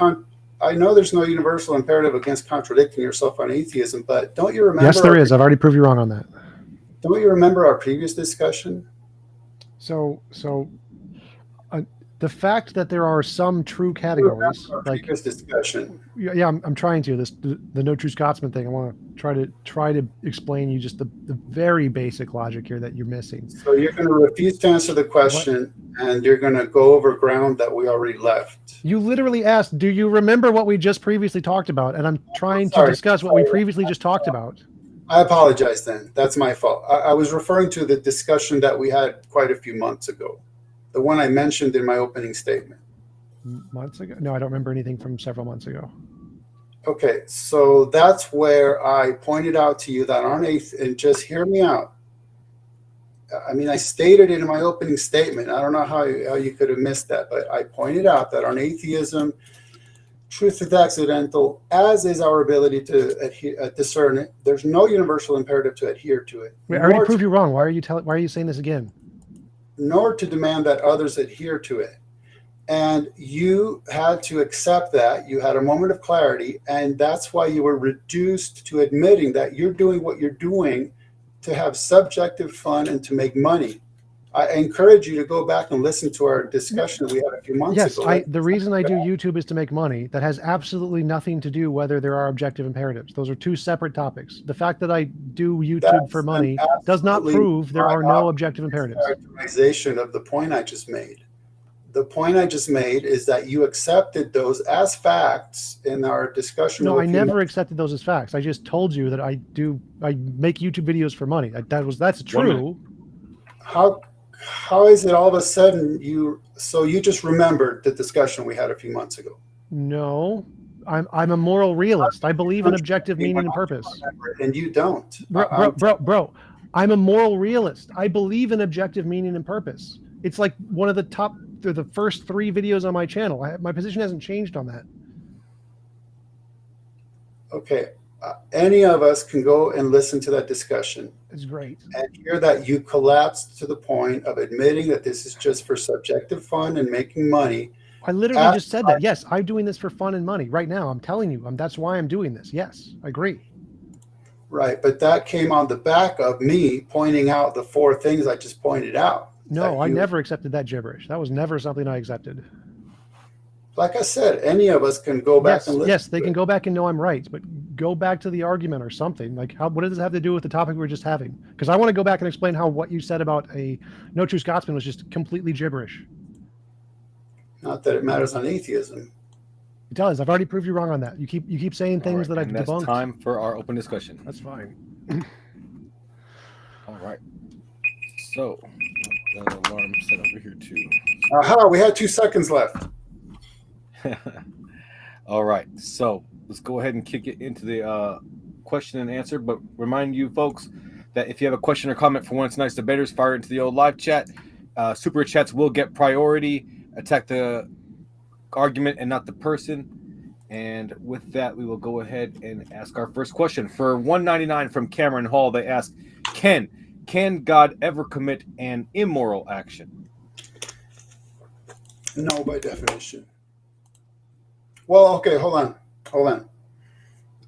[SPEAKER 3] I know there's no universal imperative against contradicting yourself on atheism, but don't you remember?
[SPEAKER 1] Yes, there is. I've already proved you wrong on that.
[SPEAKER 3] Don't you remember our previous discussion?
[SPEAKER 1] So the fact that there are some true categories, like
[SPEAKER 3] previous discussion.
[SPEAKER 1] Yeah, I'm trying to. The no true Scotsman thing. I want to try to explain you just the very basic logic here that you're missing.
[SPEAKER 3] So you're going to refuse to answer the question, and you're going to go over ground that we already left.
[SPEAKER 1] You literally asked, "Do you remember what we just previously talked about?" And I'm trying to discuss what we previously just talked about.
[SPEAKER 3] I apologize. Then that's my fault. I was referring to the discussion that we had quite a few months ago, the one I mentioned in my opening statement.
[SPEAKER 1] Months ago? No, I don't remember anything from several months ago.
[SPEAKER 3] Okay, so that's where I pointed out to you that on and just hear me out. I mean, I stated it in my opening statement. I don't know how you could have missed that, but I pointed out that on atheism, truth is accidental, as is our ability to discern it. There's no universal imperative to adhere to it.
[SPEAKER 1] Wait, I already proved you wrong. Why are you saying this again?
[SPEAKER 3] Nor to demand that others adhere to it. And you had to accept that. You had a moment of clarity, and that's why you were reduced to admitting that you're doing what you're doing to have subjective fun and to make money. I encourage you to go back and listen to our discussion that we had a few months ago.
[SPEAKER 1] Yes, the reason I do YouTube is to make money. That has absolutely nothing to do whether there are objective imperatives. Those are two separate topics. The fact that I do YouTube for money does not prove there are no objective imperatives.
[SPEAKER 3] Characterization of the point I just made. The point I just made is that you accepted those as facts in our discussion.
[SPEAKER 1] No, I never accepted those as facts. I just told you that I make YouTube videos for money. That's true.
[SPEAKER 3] How is it all of a sudden you just remembered the discussion we had a few months ago?
[SPEAKER 1] No, I'm a moral realist. I believe in objective meaning and purpose.
[SPEAKER 3] And you don't.
[SPEAKER 1] Bro, I'm a moral realist. I believe in objective meaning and purpose. It's like one of the first 3 videos on my channel. My position hasn't changed on that.
[SPEAKER 3] Okay. Any of us can go and listen to that discussion.
[SPEAKER 1] It's great.
[SPEAKER 3] And hear that you collapsed to the point of admitting that this is just for subjective fun and making money.
[SPEAKER 1] I literally just said that. Yes, I'm doing this for fun and money right now. I'm telling you, that's why I'm doing this. Yes, I agree.
[SPEAKER 3] Right. But that came on the back of me pointing out the 4 things I just pointed out.
[SPEAKER 1] No, I never accepted that gibberish. That was never something I accepted.
[SPEAKER 3] Like I said, any of us can go back and listen.
[SPEAKER 1] Yes, they can go back and know I'm right, but go back to the argument or something. Like, what does it have to do with the topic we were just having? Because I want to go back and explain how what you said about a no true Scotsman was just completely gibberish.
[SPEAKER 3] Not that it matters on atheism.
[SPEAKER 1] It does. I've already proved you wrong on that. You keep saying things that I've debunked.
[SPEAKER 2] That's time for our open discussion.
[SPEAKER 1] That's fine.
[SPEAKER 2] All right. So, the alarm set over here too.
[SPEAKER 3] Aha, we had 2 seconds left.
[SPEAKER 2] All right, so let's go ahead and kick it into the question and answer. But remind you folks that if you have a question or comment for one of tonight's debaters, fire into the old live chat. Super chats will get priority. Attack the argument and not the person. And with that, we will go ahead and ask our first question. For $1.99 from Cameron Hall, they ask, Can God ever commit an immoral action?
[SPEAKER 3] No, by definition. Well, okay, hold on.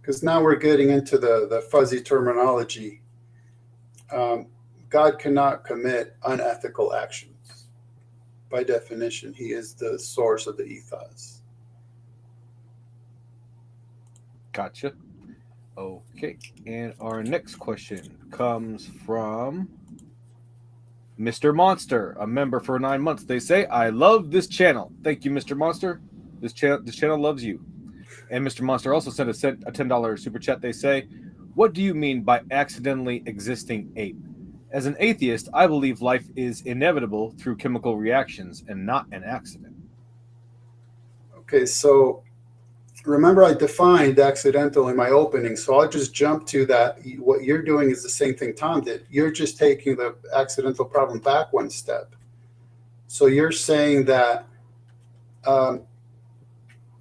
[SPEAKER 3] Because now we're getting into the fuzzy terminology. God cannot commit unethical actions. By definition, he is the source of the ethos.
[SPEAKER 2] Gotcha. Okay, and our next question comes from Mr. Monster, a member for 9 months. They say, I love this channel. Thank you, Mr. Monster. This channel loves you. And Mr. Monster also sent a $10 super chat. They say, what do you mean by accidentally existing ape? As an atheist, I believe life is inevitable through chemical reactions and not an accident.
[SPEAKER 3] Okay, so remember I defined accidental in my opening, so I'll just jump to that. What you're doing is the same thing Tom did. You're just taking the accidental problem back one step. So you're saying that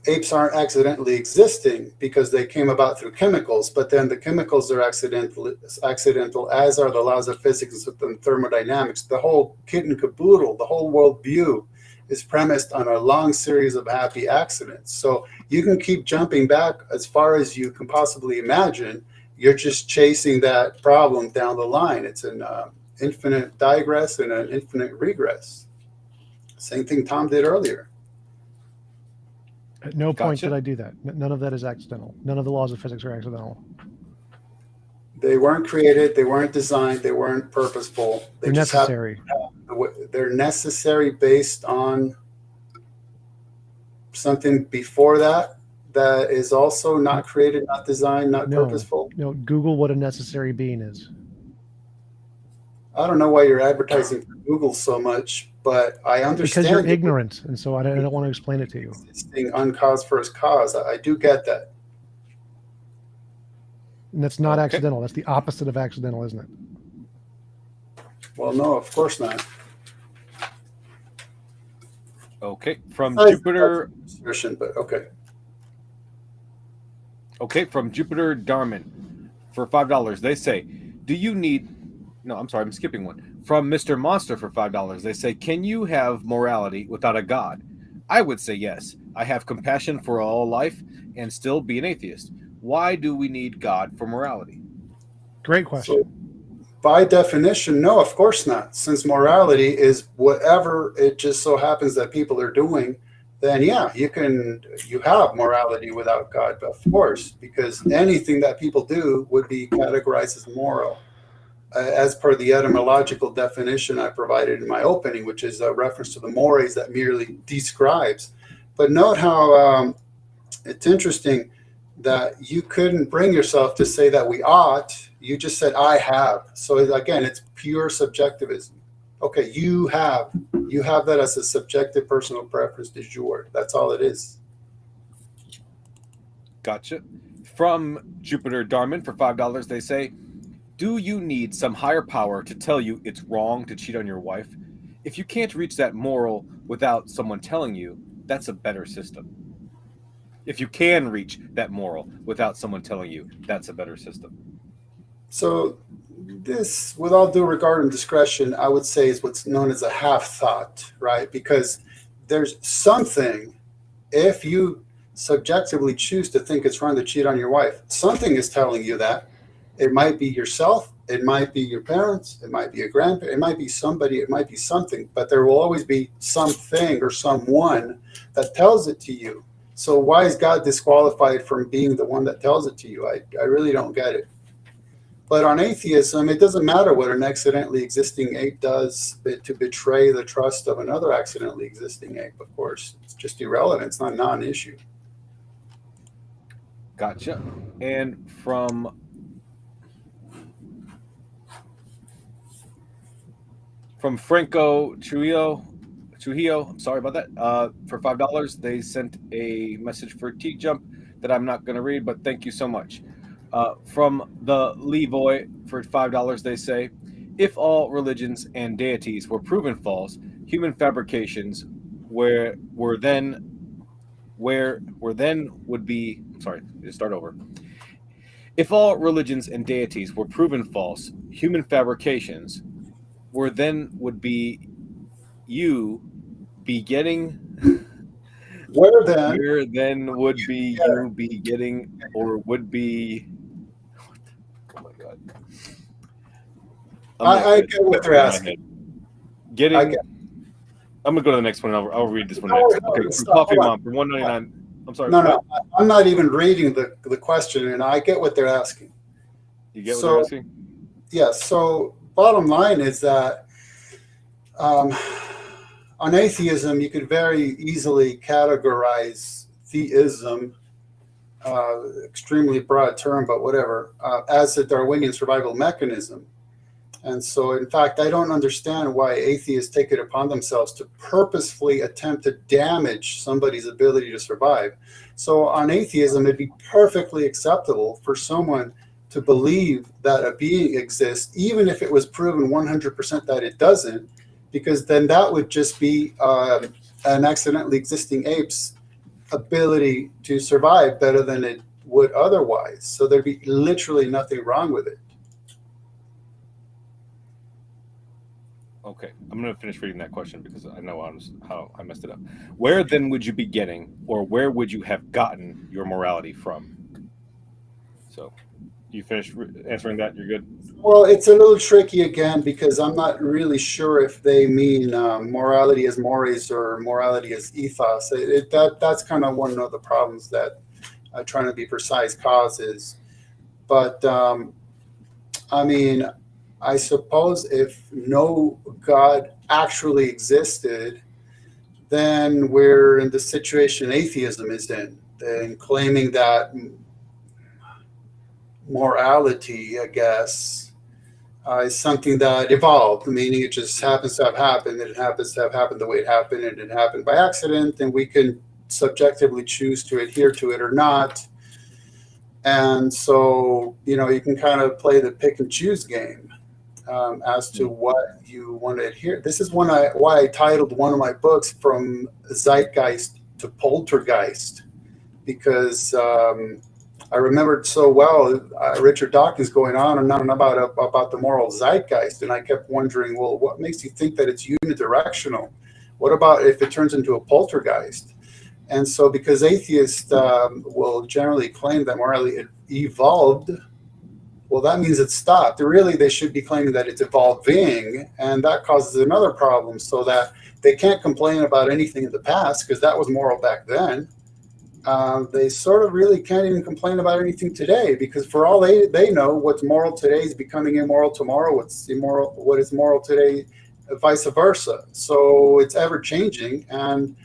[SPEAKER 3] apes aren't accidentally existing because they came about through chemicals, but then the chemicals are accidental, as are the laws of physics and thermodynamics. The whole kit and caboodle, the whole world view is premised on a long series of happy accidents. So you can keep jumping back as far as you can possibly imagine. You're just chasing that problem down the line. It's an infinite digress and an infinite regress. Same thing Tom did earlier.
[SPEAKER 1] At no point
[SPEAKER 2] Gotcha.
[SPEAKER 1] did I do that. None of that is accidental. None of the laws of physics are accidental.
[SPEAKER 3] They weren't created, they weren't designed, they weren't purposeful.
[SPEAKER 1] They're necessary.
[SPEAKER 3] They're necessary based on something before that that is also not created, not designed, not purposeful.
[SPEAKER 1] No, Google what a necessary being is.
[SPEAKER 3] I don't know why you're advertising for Google so much, but I understand.
[SPEAKER 1] Because you're ignorant, and so I don't want to explain it to you.
[SPEAKER 3] Existing uncaused first cause. I do get that.
[SPEAKER 1] And that's not
[SPEAKER 2] Okay.
[SPEAKER 1] accidental. That's the opposite of accidental, isn't it?
[SPEAKER 3] Well, no, of course not.
[SPEAKER 2] Okay, from
[SPEAKER 3] That's
[SPEAKER 2] Jupiter.
[SPEAKER 3] assertion, but okay.
[SPEAKER 2] Okay, from Jupiter Darman for $5. They say, do you need... No, I'm sorry, I'm skipping one. From Mr. Monster for $5. They say, can you have morality without a God? I would say yes. I have compassion for all life and still be an atheist. Why do we need God for morality?
[SPEAKER 1] Great question.
[SPEAKER 3] So, by definition, no, of course not. Since morality is whatever it just so happens that people are doing, then yeah, you have morality without God, of course, because anything that people do would be categorized as moral, as per the etymological definition I provided in my opening, which is a reference to the mores that merely describes. But note how it's interesting that you couldn't bring yourself to say that we ought. You just said, I have. So again, it's pure subjectivism. Okay, you have that as a subjective personal preference du jour. That's all it is.
[SPEAKER 2] Gotcha. From Jupiter Darman for $5, they say, do you need some higher power to tell you it's wrong to cheat on your wife? If you can't reach that moral without someone telling you, that's a better system. If you can reach that moral without someone telling you, that's a better system.
[SPEAKER 3] So this, with all due regard and discretion, I would say is what's known as a half thought, right? Because there's something, if you subjectively choose to think it's wrong to cheat on your wife, something is telling you that. It might be yourself, it might be your parents, it might be a grandparent, it might be somebody, it might be something, but there will always be something or someone that tells it to you. So why is God disqualified from being the one that tells it to you? I really don't get it. But on atheism, it doesn't matter what an accidentally existing ape does to betray the trust of another accidentally existing ape, of course. It's just irrelevant. It's not a non-issue.
[SPEAKER 2] Gotcha. And from Franco Trujillo, I'm sorry about that. For $5, they sent a message for TJump that I'm not going to read, but thank you so much. From the Levoy for $5, they say, if all religions and deities were proven false, human fabrications would be. Sorry, just start over. If all religions and deities were proven false, human fabrications would be you be getting.
[SPEAKER 3] Where then?
[SPEAKER 2] Where then would be you be getting, or would be? Oh my God!
[SPEAKER 3] I get what they're asking.
[SPEAKER 2] Getting.
[SPEAKER 3] I get.
[SPEAKER 2] I'm gonna go to the next one. And I'll read this one next. Okay, from Coffee Mom for $1.99. I'm sorry.
[SPEAKER 3] No, I'm not even reading the question, and I get what they're asking.
[SPEAKER 2] You get what they're asking?
[SPEAKER 3] Yeah. So bottom line is that on atheism, you could very easily categorize theism, extremely broad term, but whatever, as a Darwinian survival mechanism. And so, in fact, I don't understand why atheists take it upon themselves to purposefully attempt to damage somebody's ability to survive. So on atheism, it'd be perfectly acceptable for someone to believe that a being exists, even if it was proven 100% that it doesn't, because then that would just be an accidentally existing ape's ability to survive better than it would otherwise. So there'd be literally nothing wrong with it.
[SPEAKER 2] Okay, I'm going to finish reading that question because I know how I messed it up. Where then would you be getting, or where would you have gotten your morality from? So, you finish answering that? You're good?
[SPEAKER 3] Well, it's a little tricky again because I'm not really sure if they mean morality as mores or morality as ethos. That's kind of one of the problems that trying to be precise causes. But I mean, I suppose if no God actually existed, then we're in the situation atheism is in, and claiming that morality, I guess, is something that evolved, meaning it just happens to have happened, and it happens to have happened the way it happened, and it happened by accident, and we can subjectively choose to adhere to it or not. And so, you can kind of play the pick and choose game. As to what you want to adhere. This is why I titled one of my books From Zeitgeist to Poltergeist, because I remembered so well Richard Dawkins going on and on about the moral zeitgeist, and I kept wondering, well, what makes you think that it's unidirectional? What about if it turns into a poltergeist? And so, because atheists will generally claim that morality evolved, well, that means it stopped. Really, they should be claiming that it's evolving, and that causes another problem, so that they can't complain about anything in the past because that was moral back then. They sort of really can't even complain about anything today because for all they know, what's moral today is becoming immoral tomorrow. What is moral today, vice versa. So it's ever changing, and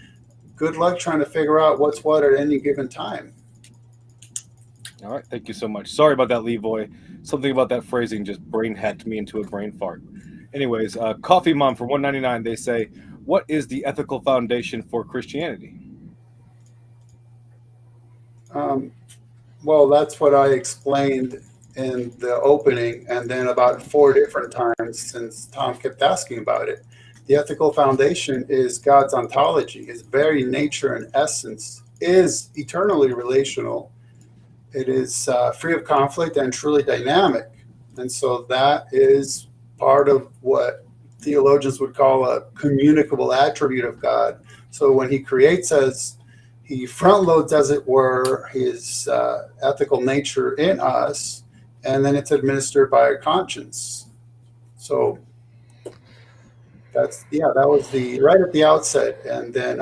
[SPEAKER 3] good luck trying to figure out what's what at any given time.
[SPEAKER 2] All right, thank you so much. Sorry about that, Levoy. Something about that phrasing just brain hacked me into a brain fart. Anyways, Coffee Mom for $1.99, they say, what is the ethical foundation for Christianity?
[SPEAKER 3] Well, that's what I explained in the opening, and then about 4 different times since Tom kept asking about it. The ethical foundation is God's ontology. His very nature and essence is eternally relational. It is free of conflict and truly dynamic. And so that is part of what theologians would call a communicable attribute of God. So when he creates us, he front loads, as it were, his ethical nature in us, and then it's administered by our conscience. So that was the right at the outset, and then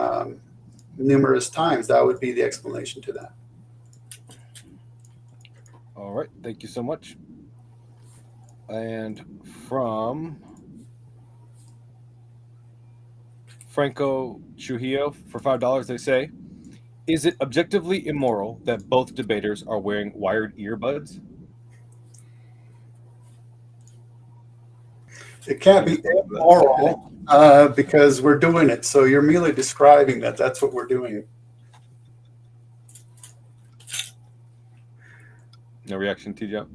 [SPEAKER 3] numerous times that would be the explanation to that.
[SPEAKER 2] All right, thank you so much. And from Franco Trujillo for $5, they say, is it objectively immoral that both debaters are wearing wired earbuds?
[SPEAKER 3] It can't be immoral because we're doing it. So you're merely describing that. That's what we're doing.
[SPEAKER 2] No reaction, TJump?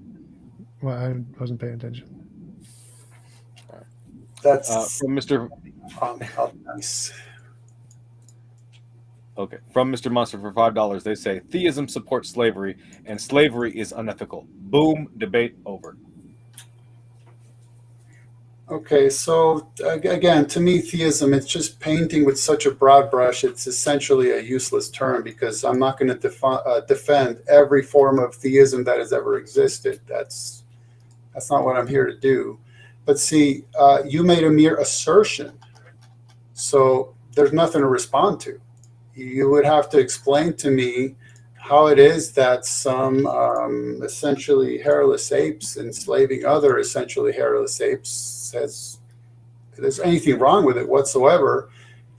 [SPEAKER 1] Well, I wasn't paying attention.
[SPEAKER 3] That's
[SPEAKER 2] from Mr.
[SPEAKER 3] Nice.
[SPEAKER 2] Okay, from Mr. Monster for $5, they say theism supports slavery and slavery is unethical. Boom, debate over.
[SPEAKER 3] Okay, so again, to me, theism, it's just painting with such a broad brush. It's essentially a useless term because I'm not going to defend every form of theism that has ever existed. That's not what I'm here to do. But see, you made a mere assertion, so there's nothing to respond to. You would have to explain to me how it is that some essentially hairless apes enslaving other essentially hairless apes says there's anything wrong with it whatsoever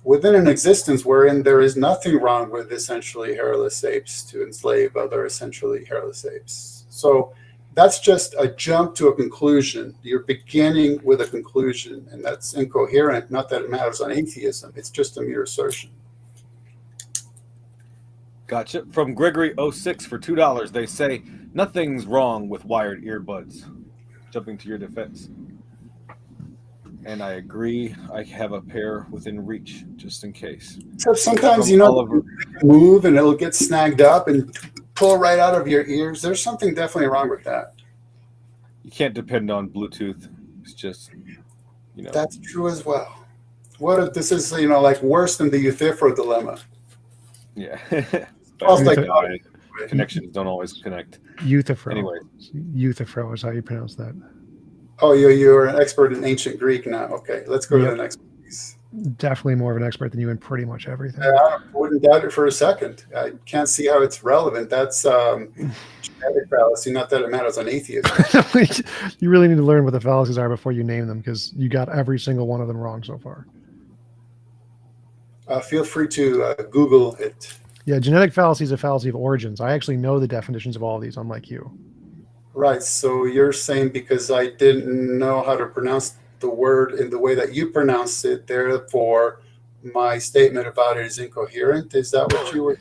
[SPEAKER 3] within an existence wherein there is nothing wrong with essentially hairless apes to enslave other essentially hairless apes. So that's just a jump to a conclusion. You're beginning with a conclusion, and that's incoherent. Not that it matters on atheism. It's just a mere assertion.
[SPEAKER 2] Gotcha. From Gregory06 for $2, they say nothing's wrong with wired earbuds. Jumping to your defense. And I agree. I have a pair within reach, just in case.
[SPEAKER 3] So sometimes,
[SPEAKER 2] From
[SPEAKER 3] you know,
[SPEAKER 2] Oliver.
[SPEAKER 3] move and it'll get snagged up and pull right out of your ears. There's something definitely wrong with that.
[SPEAKER 2] You can't depend on Bluetooth. It's just, you know.
[SPEAKER 3] That's true as well. What if this is, you know, like worse than the Euthyphro dilemma?
[SPEAKER 2] Yeah.
[SPEAKER 3] Almost like
[SPEAKER 2] Connections don't always connect.
[SPEAKER 1] Euthyphro.
[SPEAKER 2] Anyway.
[SPEAKER 1] Euthyphro is how you pronounce that.
[SPEAKER 3] Oh, you're an expert in ancient Greek now. Okay, let's go to the next piece.
[SPEAKER 1] Definitely more of an expert than you in pretty much everything.
[SPEAKER 3] I wouldn't doubt it for a second. I can't see how it's relevant. That's genetic fallacy, not that it matters on atheism.
[SPEAKER 1] You really need to learn what the fallacies are before you name them, because you got every single one of them wrong so far.
[SPEAKER 3] Feel free to Google it.
[SPEAKER 1] Yeah, genetic fallacy is a fallacy of origins. I actually know the definitions of all of these, unlike you.
[SPEAKER 3] Right. So you're saying because I didn't know how to pronounce the word in the way that you pronounce it, therefore my statement about it is incoherent? Is that what you were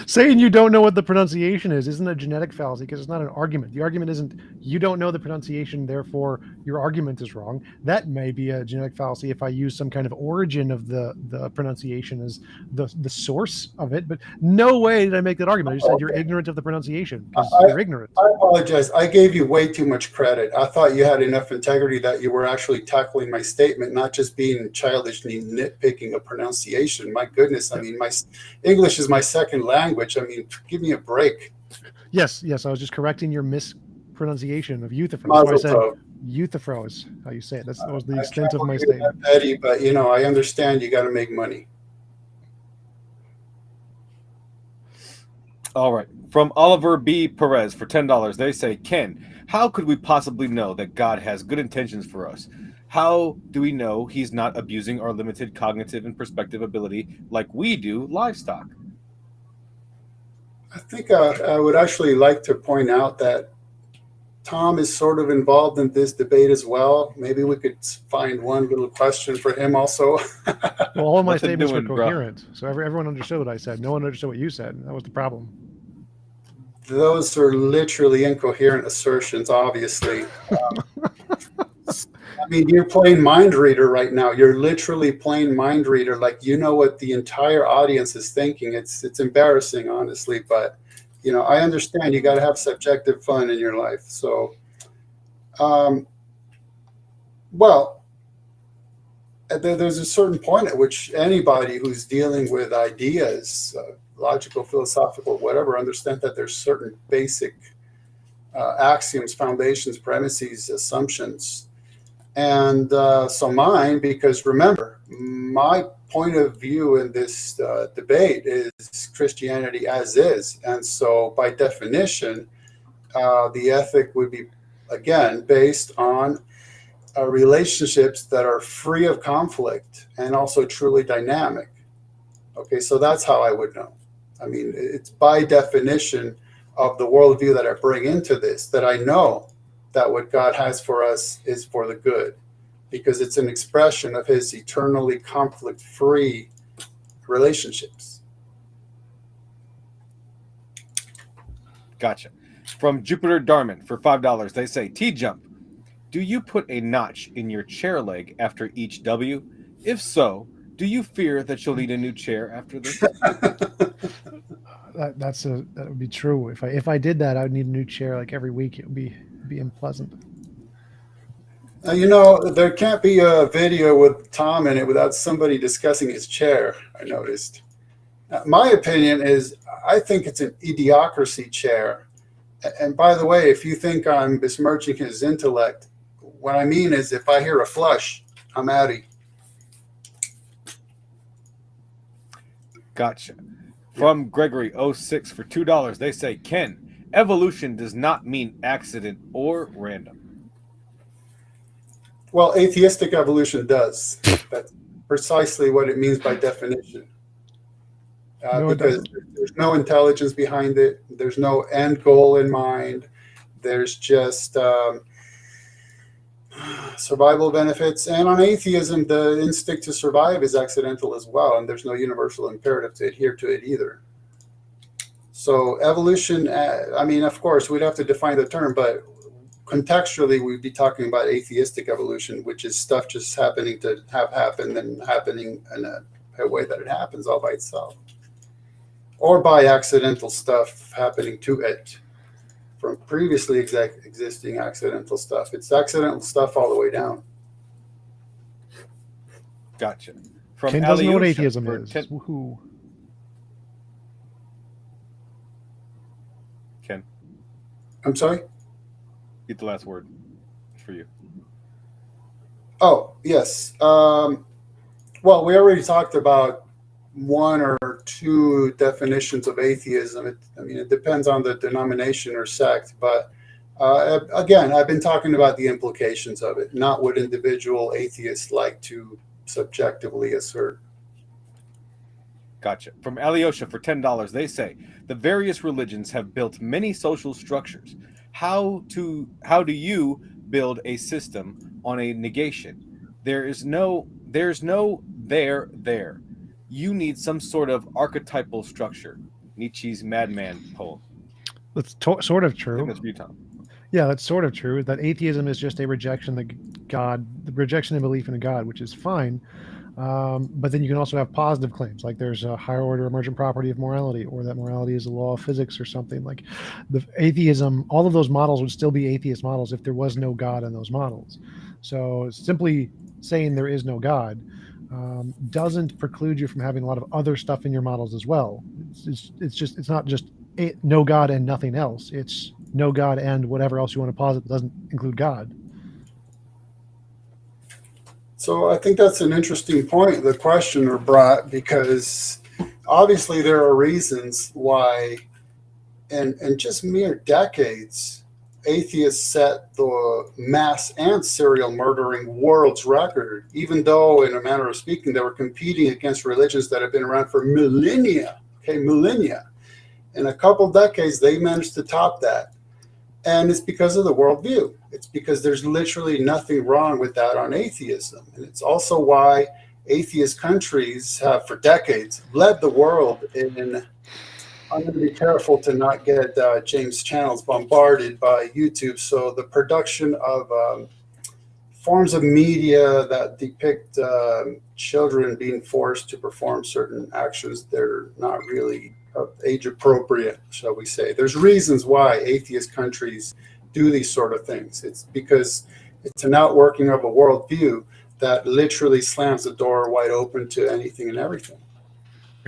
[SPEAKER 1] saying? You don't know what the pronunciation is isn't a genetic fallacy, because it's not an argument. The argument isn't you don't know the pronunciation, therefore your argument is wrong. That may be a genetic fallacy if I use some kind of origin of the pronunciation as the source of it, but no way did I make that argument. I just said you're ignorant of the pronunciation because you're ignorant.
[SPEAKER 3] I apologize. I gave you way too much credit. I thought you had enough integrity that you were actually tackling my statement, not just being childishly nitpicking a pronunciation. My goodness. I mean, my English is my second language. I mean, give me a break.
[SPEAKER 1] Yes. I was just correcting your mispronunciation of Euthyphro. So I said Euthyphro is how you say it. That was the extent of my statement.
[SPEAKER 3] Petty, but you know, I understand you got to make money.
[SPEAKER 2] All right. From Oliver B. Perez for $10, they say, Ken, how could we possibly know that God has good intentions for us? How do we know he's not abusing our limited cognitive and perspective ability like we do livestock?
[SPEAKER 3] I think I would actually like to point out that Tom is sort of involved in this debate as well. Maybe we could find one little question for him also.
[SPEAKER 1] Well, all of my statements were coherent, so everyone understood what I said. No one understood what you said. That was the problem.
[SPEAKER 3] Those are literally incoherent assertions, obviously. I mean, you're playing mind reader right now. You're literally playing mind reader, like you know what the entire audience is thinking. It's embarrassing, honestly, but you know, I understand you got to have subjective fun in your life. So, well, there's a certain point at which anybody who's dealing with ideas, logical, philosophical, whatever, understand that there's certain basic axioms, foundations, premises, assumptions. And so mine, because remember, my point of view in this debate is Christianity as is. And so by definition, the ethic would be, again, based on relationships that are free of conflict and also truly dynamic. Okay, so that's how I would know. I mean, it's by definition of the worldview that I bring into this that I know that what God has for us is for the good, because it's an expression of his eternally conflict-free relationships.
[SPEAKER 2] Gotcha. From Jupiter Darman for $5, they say, TJump, do you put a notch in your chair leg after each W? If so, do you fear that you'll need a new chair after this?
[SPEAKER 1] That would be true. If I did that, I would need a new chair like every week. It would be unpleasant.
[SPEAKER 3] You know, there can't be a video with Tom in it without somebody discussing his chair, I noticed. My opinion is, I think it's an idiocracy chair. And by the way, if you think I'm besmirching his intellect, what I mean is if I hear a flush, I'm outie.
[SPEAKER 2] Gotcha. From Gregory06 for $2, they say, Ken, evolution does not mean accident or random.
[SPEAKER 3] Well, atheistic evolution does. That's precisely what it means by definition.
[SPEAKER 1] No, it
[SPEAKER 3] because
[SPEAKER 1] doesn't.
[SPEAKER 3] there's no intelligence behind it. There's no end goal in mind. There's just survival benefits. And on atheism, the instinct to survive is accidental as well, and there's no universal imperative to adhere to it either. So evolution, I mean, of course, we'd have to define the term, but contextually, we'd be talking about atheistic evolution, which is stuff just happening to have happened and happening in a way that it happens all by itself, or by accidental stuff happening to it from previously existing accidental stuff. It's accidental stuff all the way down.
[SPEAKER 2] Gotcha. From
[SPEAKER 1] Ken doesn't know what
[SPEAKER 2] Alyosha
[SPEAKER 1] atheism
[SPEAKER 2] for
[SPEAKER 1] is.
[SPEAKER 2] 10
[SPEAKER 1] Woohoo.
[SPEAKER 2] Ken,
[SPEAKER 3] I'm sorry?
[SPEAKER 2] get the last word. It's for you.
[SPEAKER 3] Oh, yes. Well, we already talked about one or two definitions of atheism. I mean, it depends on the denomination or sect, but again, I've been talking about the implications of it, not what individual atheists like to subjectively assert.
[SPEAKER 2] Gotcha. From Alyosha for $10, they say the various religions have built many social structures. How do you build a system on a negation? There's no there. You need some sort of archetypal structure. Nietzsche's Madman poem.
[SPEAKER 1] That's sort of
[SPEAKER 2] I think
[SPEAKER 1] true.
[SPEAKER 2] that's for you, Tom.
[SPEAKER 1] Yeah, that's sort of true. That atheism is just a rejection of God, the rejection and belief in a God, which is fine. But then you can also have positive claims, like there's a higher order emergent property of morality, or that morality is a law of physics or something. Like the atheism, all of those models would still be atheist models if there was no God in those models. So simply saying there is no God doesn't preclude you from having a lot of other stuff in your models as well. It's not just no God and nothing else. It's no God and whatever else you want to posit that doesn't include God.
[SPEAKER 3] So I think that's an interesting point the questioner brought, because obviously there are reasons why, and just mere decades, atheists set the mass and serial murdering world's record, even though, in a manner of speaking, they were competing against religions that have been around for millennia. Millennia. In a couple decades, they managed to top that. And it's because of the worldview. It's because there's literally nothing wrong with that on atheism. And it's also why atheist countries have, for decades, led the world in. I'm going to be careful to not get James' channels bombarded by YouTube. So the production of forms of media that depict children being forced to perform certain actions, they're not really age appropriate, shall we say. There's reasons why atheist countries do these sort of things. It's because it's an outworking of a worldview that literally slams the door wide open to anything and everything.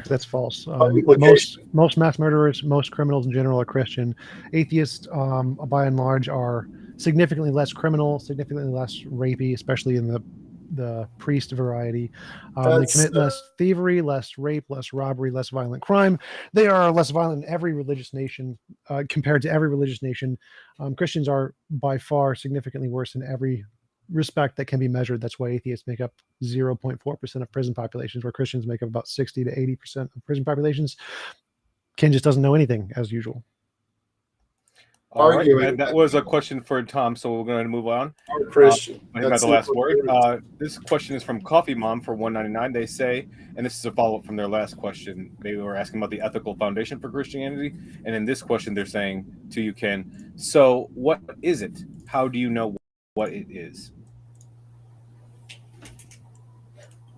[SPEAKER 1] That's false.
[SPEAKER 3] Implication.
[SPEAKER 1] Most mass murderers, most criminals in general are Christian. Atheists, by and large, are significantly less criminal, significantly less rapey, especially in the priest variety. They commit less thievery, less rape, less robbery, less violent crime. They are less violent in every religious nation compared to every religious nation. Christians are by far significantly worse in every respect that can be measured. That's why atheists make up 0.4% of prison populations, where Christians make up about 60 to 80% of prison populations. Ken just doesn't know anything, as usual.
[SPEAKER 2] All right, and that was a question for Tom, so we're going to move on.
[SPEAKER 3] Christian.
[SPEAKER 2] I got the last word. This question is from Coffee Mom for $1.99. They say, and this is a follow-up from their last question, they were asking about the ethical foundation for Christianity, and in this question they're saying to you, Ken, so what is it? How do you know what it is?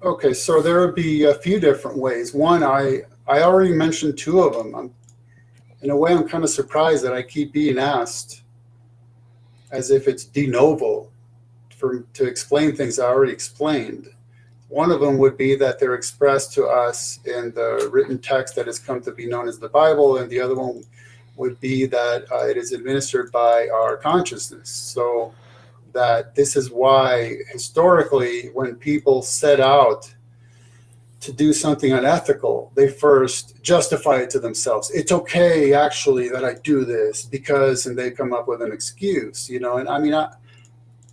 [SPEAKER 3] Okay, so there would be a few different ways. One, I already mentioned two of them. In a way, I'm kind of surprised that I keep being asked as if it's de novo to explain things I already explained. One of them would be that they're expressed to us in the written text that has come to be known as the Bible, and the other one would be that it is administered by our consciousness. So that this is why historically, when people set out to do something unethical, they first justify it to themselves. It's okay, actually, that I do this because, and they come up with an excuse, And I mean,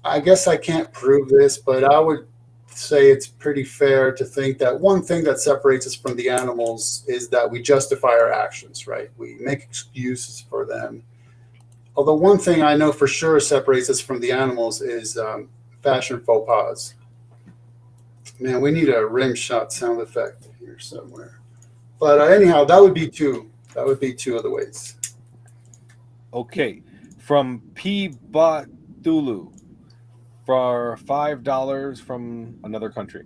[SPEAKER 3] I guess I can't prove this, but I would say it's pretty fair to think that one thing that separates us from the animals is that we justify our actions, right? We make excuses for them. Although one thing I know for sure separates us from the animals is fashion faux pas. Man, we need a rim shot sound effect here somewhere. But anyhow, that would be two. That would be two of the ways.
[SPEAKER 2] Okay, from P. Batulu for $5 from another country.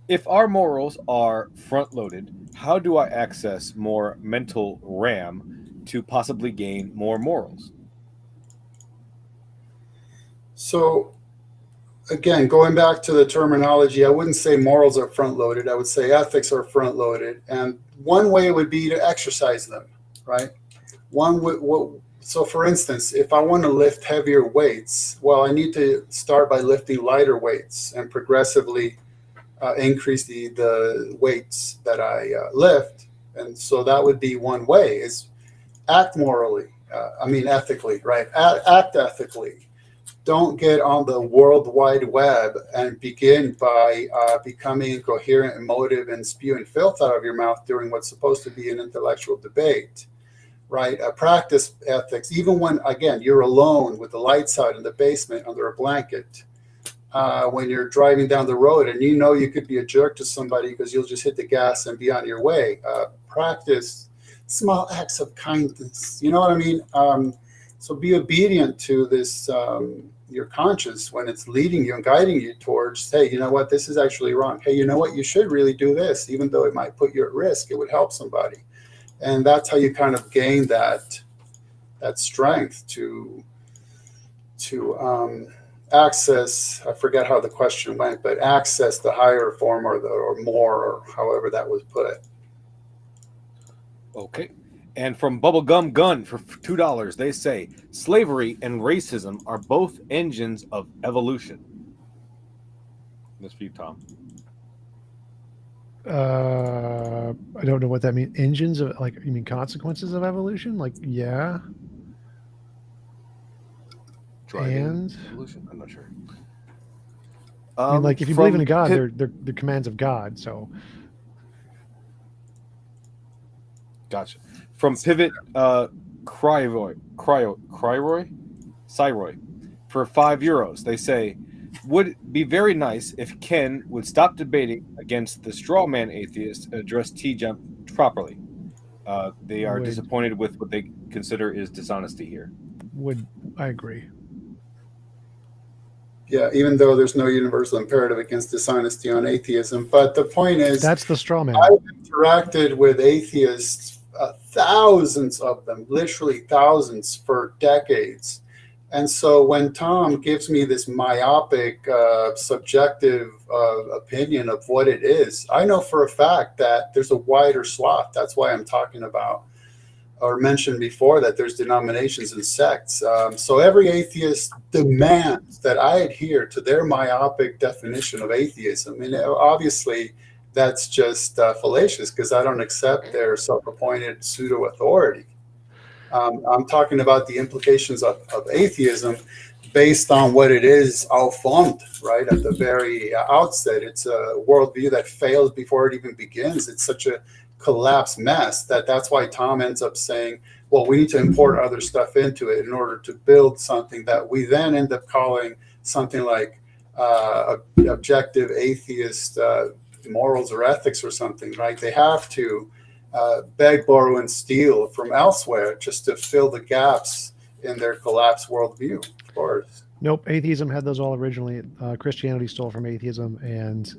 [SPEAKER 2] If our morals are front loaded, how do I access more mental RAM to possibly gain more morals?
[SPEAKER 3] So, again, going back to the terminology, I wouldn't say morals are front loaded. I would say ethics are front loaded. And one way would be to exercise them, right? So, for instance, if I want to lift heavier weights, well, I need to start by lifting lighter weights and progressively increase the weights that I lift. And so that would be one way is act morally. Ethically, right? Act ethically. Don't get on the World Wide Web and begin by becoming incoherent, emotive, and spewing filth out of your mouth during what's supposed to be an intellectual debate, right? Practice ethics, even when, again, you're alone with the lights out in the basement under a blanket. When you're driving down the road and you know you could be a jerk to somebody because you'll just hit the gas and be on your way. Practice small acts of kindness. You know what I mean? So be obedient to this, your conscience when it's leading you and guiding you towards, hey, you know what, this is actually wrong. Hey, you know what, you should really do this, even though it might put you at risk. It would help somebody. And that's how you kind of gain that strength to access, I forget how the question went, but access the higher form or more, or however that was put.
[SPEAKER 2] Okay. And from Bubblegum Gun for $2, they say slavery and racism are both engines of evolution. That's for you, Tom.
[SPEAKER 1] I don't know what that means. Engines of, like, you mean consequences of evolution? Like, yeah.
[SPEAKER 2] Driving evolution? I'm not sure.
[SPEAKER 1] I mean, like, if you believe in a God, they're commands of God. So,
[SPEAKER 2] gotcha. From Pivot Cryroy for €5, they say, would it be very nice if Ken would stop debating against the straw man atheists and address TJump properly. They are disappointed with what they consider is dishonesty here.
[SPEAKER 1] I agree.
[SPEAKER 3] Yeah, even though there's no universal imperative against dishonesty on atheism. But the point is,
[SPEAKER 1] that's the straw man.
[SPEAKER 3] I've interacted with atheists, thousands of them, literally thousands for decades. And so when Tom gives me this myopic, subjective opinion of what it is, I know for a fact that there's a wider swath. That's why I'm talking about or mentioned before that there's denominations and sects. So every atheist demands that I adhere to their myopic definition of atheism. And obviously that's just fallacious because I don't accept their self-appointed pseudo-authority. I'm talking about the implications of atheism based on what it is au fond, right? At the very outset, it's a worldview that fails before it even begins. It's such a collapsed mess that's why Tom ends up saying, well, we need to import other stuff into it in order to build something that we then end up calling something like objective atheist morals or ethics or something, right? They have to beg, borrow, and steal from elsewhere just to fill the gaps in their collapsed worldview, of course.
[SPEAKER 1] Nope, atheism had those all originally. Christianity stole from atheism, and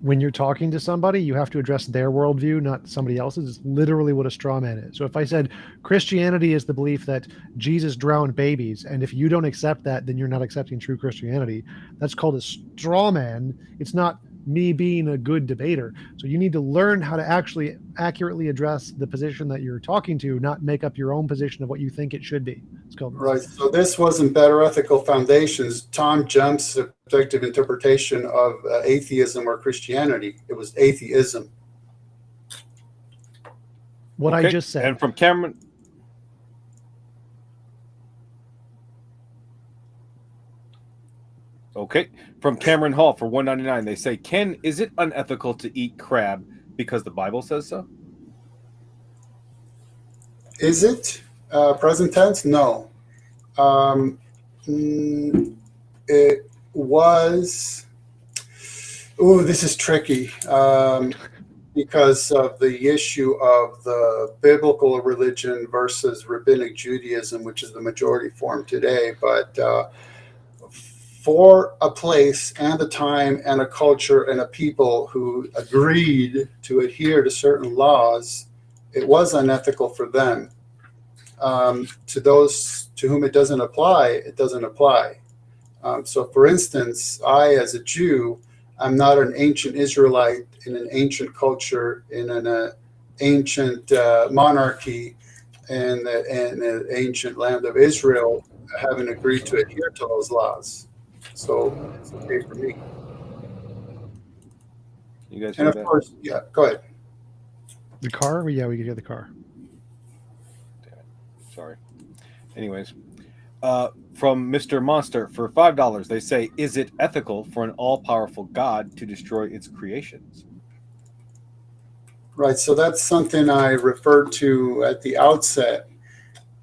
[SPEAKER 1] when you're talking to somebody, you have to address their worldview, not somebody else's. It's literally what a straw man is. So if I said Christianity is the belief that Jesus drowned babies, and if you don't accept that, then you're not accepting true Christianity. That's called a straw man. It's not me being a good debater. So you need to learn how to actually accurately address the position that you're talking to, not make up your own position of what you think it should be. It's called
[SPEAKER 3] right. So this wasn't Better Ethical Foundations, TJump's subjective interpretation of atheism or Christianity. It was atheism.
[SPEAKER 1] What I just said.
[SPEAKER 2] And from Cameron. Okay. From Cameron Hall for $1.99, they say, Ken, is it unethical to eat crab because the Bible says so?
[SPEAKER 3] Is it present tense? No. It was. Ooh, this is tricky because of the issue of the biblical religion versus rabbinic Judaism, which is the majority form today. But for a place and a time and a culture and a people who agreed to adhere to certain laws, it was unethical for them. To those to whom it doesn't apply, it doesn't apply. So, for instance, I, as a Jew, I'm not an ancient Israelite in an ancient culture, in an ancient monarchy, in the ancient land of Israel, having agreed to adhere to those laws. So it's okay for me.
[SPEAKER 2] You guys
[SPEAKER 3] And
[SPEAKER 2] hear
[SPEAKER 3] of
[SPEAKER 2] that?
[SPEAKER 3] course, yeah, go ahead.
[SPEAKER 1] The car? Yeah, we could hear the car.
[SPEAKER 2] Sorry. Anyways, from Mr. Monster for $5, they say, is it ethical for an all-powerful God to destroy its creations?
[SPEAKER 3] Right. So that's something I referred to at the outset,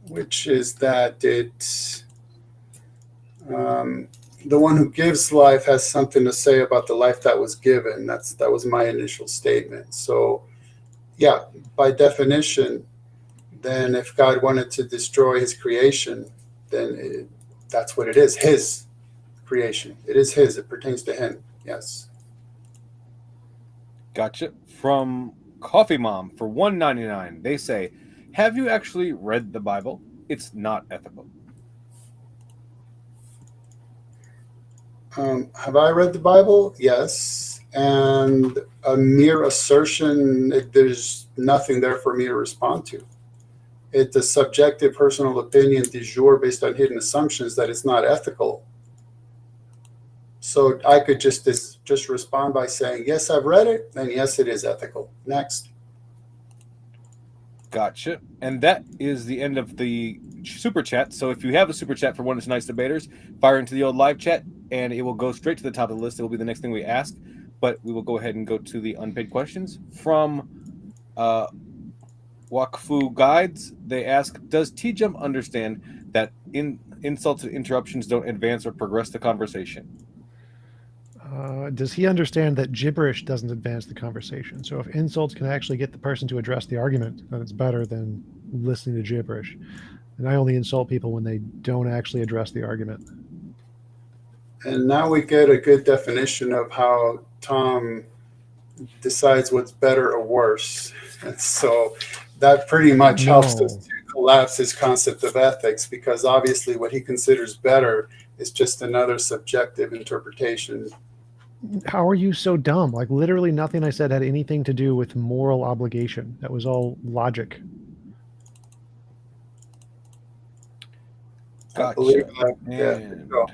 [SPEAKER 3] which is that the one who gives life has something to say about the life that was given. That was my initial statement. So, yeah, by definition, then if God wanted to destroy his creation, then that's what it is, his creation. It is his. It pertains to him. Yes.
[SPEAKER 2] Gotcha. From Coffee Mom for $1.99, they say, have you actually read the Bible? It's not ethical.
[SPEAKER 3] Have I read the Bible? Yes. And a mere assertion, there's nothing there for me to respond to. It's a subjective personal opinion du jour based on hidden assumptions that it's not ethical. So I could just respond by saying, yes, I've read it, and yes, it is ethical. Next.
[SPEAKER 2] Gotcha. And that is the end of the super chat. So if you have a super chat for one of tonight's debaters, fire into the old live chat, and it will go straight to the top of the list. It will be the next thing we ask. But we will go ahead and go to the unpaid questions. From Wakfu Guides, they ask, does TJump understand that insults and interruptions don't advance or progress the conversation?
[SPEAKER 1] Does he understand that gibberish doesn't advance the conversation? So if insults can actually get the person to address the argument, then it's better than listening to gibberish. And I only insult people when they don't actually address the argument.
[SPEAKER 3] And now we get a good definition of how Tom decides what's better or worse. And so that pretty much helps us to collapse his concept of ethics, because obviously what he considers better is just another subjective interpretation.
[SPEAKER 1] How are you so dumb? Like, literally nothing I said had anything to do with moral obligation. That was all logic.
[SPEAKER 3] I believe that.
[SPEAKER 2] And
[SPEAKER 3] Yeah.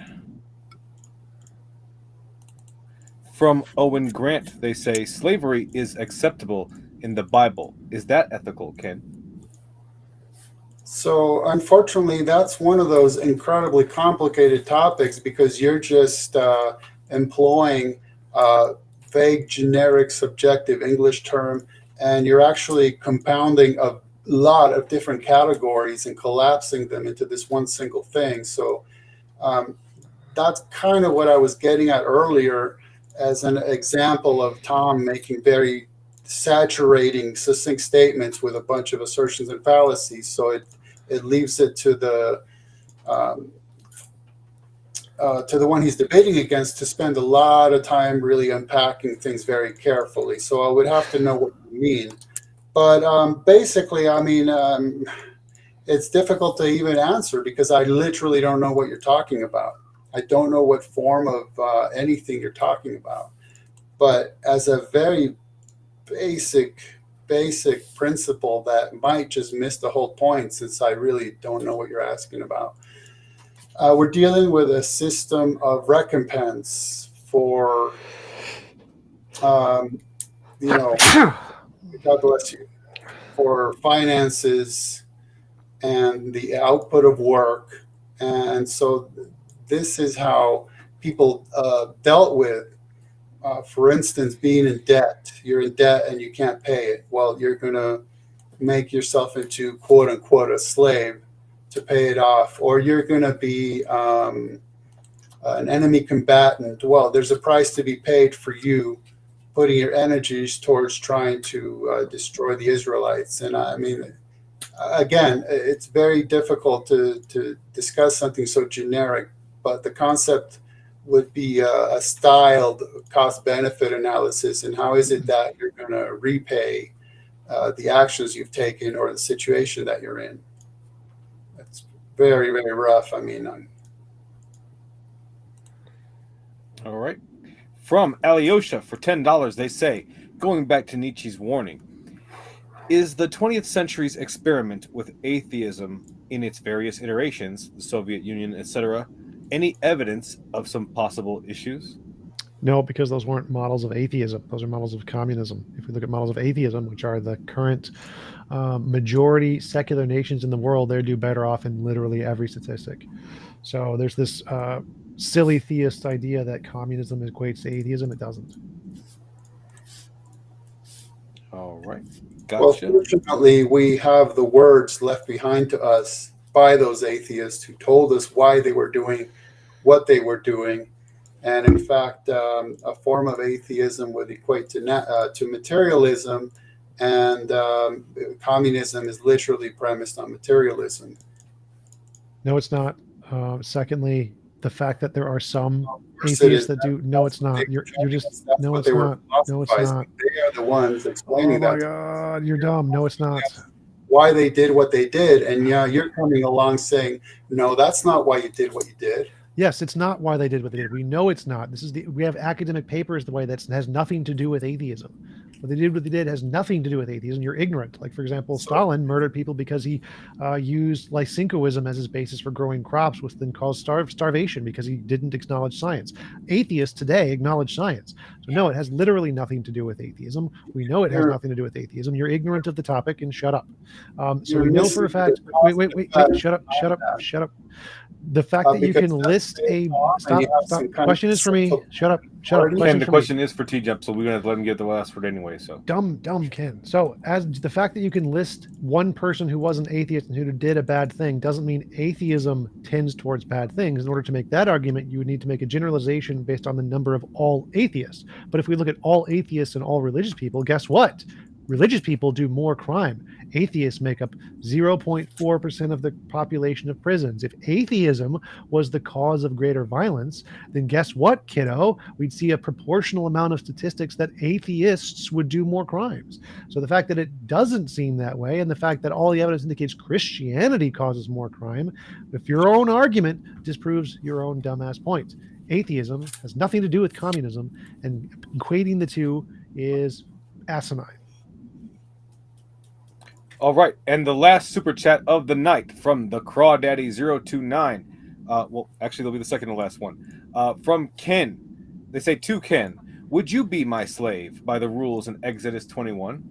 [SPEAKER 2] from Owen Grant, they say slavery is acceptable in the Bible. Is that ethical, Ken?
[SPEAKER 3] So unfortunately, that's one of those incredibly complicated topics, because you're just employing a vague, generic, subjective English term, and you're actually compounding a lot of different categories and collapsing them into this one single thing. So that's kind of what I was getting at earlier as an example of Tom making very saturating, succinct statements with a bunch of assertions and fallacies. So it leaves it to the one he's debating against to spend a lot of time really unpacking things very carefully. So I would have to know what you mean. But basically, I mean, it's difficult to even answer, because I literally don't know what you're talking about. I don't know what form of anything you're talking about. But as a very basic principle that might just miss the whole point, since I really don't know what you're asking about. We're dealing with a system of recompense for, God bless you, for finances and the output of work. And so this is how people dealt with. For instance, being in debt. You're in debt and you can't pay it. Well, you're going to make yourself into quote unquote a slave to pay it off, or you're going to be an enemy combatant. Well, there's a price to be paid for you putting your energies towards trying to destroy the Israelites. And I mean, again, it's very difficult to discuss something so generic, but the concept would be a styled cost-benefit analysis, and how is it that you're going to repay the actions you've taken or the situation that you're in. It's very, very rough. I mean,
[SPEAKER 2] All right. From Alyosha for $10, they say, going back to Nietzsche's warning, is the 20th century's experiment with atheism in its various iterations, the Soviet Union, etc., any evidence of some possible issues?
[SPEAKER 1] No, because those weren't models of atheism. Those are models of communism. If we look at models of atheism, which are the current majority secular nations in the world, they do better off in literally every statistic. So there's this silly theist idea that communism equates to atheism. It doesn't.
[SPEAKER 2] All right.
[SPEAKER 3] well,
[SPEAKER 2] Gotcha.
[SPEAKER 3] fortunately, we have the words left behind to us by those atheists who told us why they were doing what they were doing. And in fact, a form of atheism would equate to materialism, and communism is literally premised on materialism.
[SPEAKER 1] No, it's not. Secondly, the fact that there are some
[SPEAKER 3] course it
[SPEAKER 1] atheists
[SPEAKER 3] is.
[SPEAKER 1] that do. No, it's not. You're just.
[SPEAKER 3] That's
[SPEAKER 1] No,
[SPEAKER 3] what
[SPEAKER 1] it's
[SPEAKER 3] they were
[SPEAKER 1] not. No, it's
[SPEAKER 3] philosophizing.
[SPEAKER 1] not.
[SPEAKER 3] They are the ones
[SPEAKER 1] Oh
[SPEAKER 3] explaining
[SPEAKER 1] my
[SPEAKER 3] that,
[SPEAKER 1] God, you're dumb. No, it's not.
[SPEAKER 3] why they did what they did. And yeah, you're coming along saying, no, that's not why you did what you did.
[SPEAKER 1] Yes, it's not why they did what they did. We know it's not. We have academic papers the way that has nothing to do with atheism. What they did has nothing to do with atheism. You're ignorant. Like, for example, Stalin murdered people because he used Lysenkoism as his basis for growing crops, which then caused starvation because he didn't acknowledge science. Atheists today acknowledge science. So no, it has literally nothing to do with atheism. We know it has nothing to do with atheism. You're ignorant of the topic, and shut up. So we know for a fact. Wait. Shut up. The fact that you can list a stop. Question is for me. Shut up.
[SPEAKER 2] Ken, the question is for TJump, so we're gonna let him get the last word anyway. So
[SPEAKER 1] dumb Ken. So as the fact that you can list one person who was an atheist and who did a bad thing doesn't mean atheism tends towards bad things. In order to make that argument, you would need to make a generalization based on the number of all atheists. But if we look at all atheists and all religious people, guess what? Religious people do more crime. Atheists make up 0.4% of the population of prisons. If atheism was the cause of greater violence, then guess what, kiddo? We'd see a proportional amount of statistics that atheists would do more crimes. So the fact that it doesn't seem that way, and the fact that all the evidence indicates Christianity causes more crime, if your own argument disproves your own dumbass point. Atheism has nothing to do with communism, and equating the two is asinine.
[SPEAKER 2] all right, and the last super chat of the night from the Crawdaddy029. Well, actually, they'll be the second to last one. From Ken. They say to Ken, would you be my slave by the rules in Exodus 21?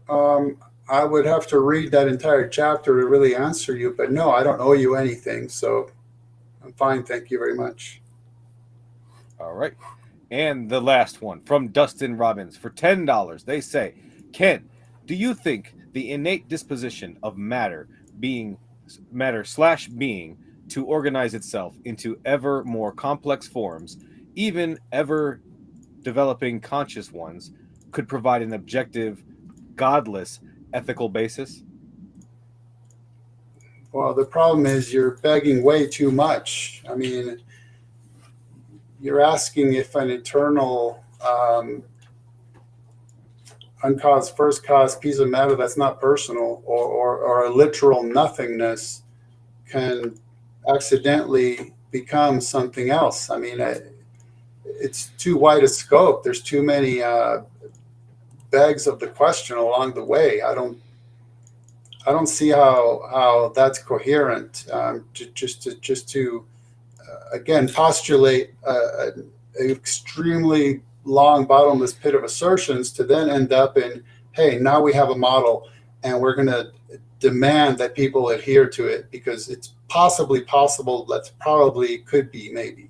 [SPEAKER 3] I would have to read that entire chapter to really answer you, but no, I don't owe you anything, so I'm fine. Thank you very much.
[SPEAKER 2] All right. And the last one from Dustin Robbins for $10. They say, Ken, do you think the innate disposition of matter / being to organize itself into ever more complex forms, even ever developing conscious ones, could provide an objective, godless ethical basis?
[SPEAKER 3] Well, the problem is you're begging way too much. I mean, you're asking if an eternal uncaused first cause piece of matter that's not personal, or a literal nothingness can accidentally become something else. I mean, it's too wide a scope. There's too many begs of the question along the way. I don't see how that's coherent. Just to again postulate an extremely long bottomless pit of assertions to then end up in, hey, now we have a model and we're going to demand that people adhere to it because it's possibly possible. That's probably could be maybe.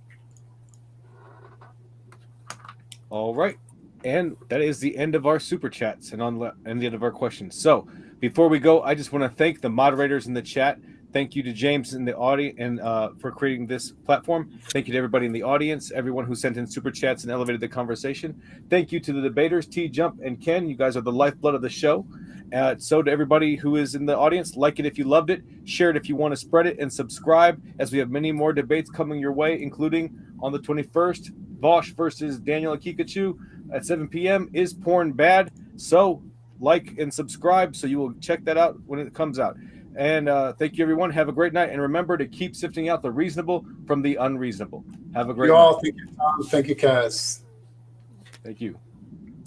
[SPEAKER 2] All right. And that is the end of our super chats and the end of our questions. So before we go, I just want to thank the moderators in the chat. Thank you to James in the audience and for creating this platform. Thank you to everybody in the audience, everyone who sent in super chats and elevated the conversation. Thank you to the debaters, TJump and Ken. You guys are the lifeblood of the show. So to everybody who is in the audience, like it if you loved it, share it if you want to spread it, and subscribe as we have many more debates coming your way, including on the 21st, Vosh versus Daniel Akikachu at 7 p.m. Is porn bad? So like and subscribe so you will check that out when it comes out. And thank you, everyone. Have a great night. And remember to keep sifting out the reasonable from the unreasonable. Have a great
[SPEAKER 3] You all,
[SPEAKER 2] night.
[SPEAKER 3] thank you, Tom. Thank you, Kaz.
[SPEAKER 2] Thank you.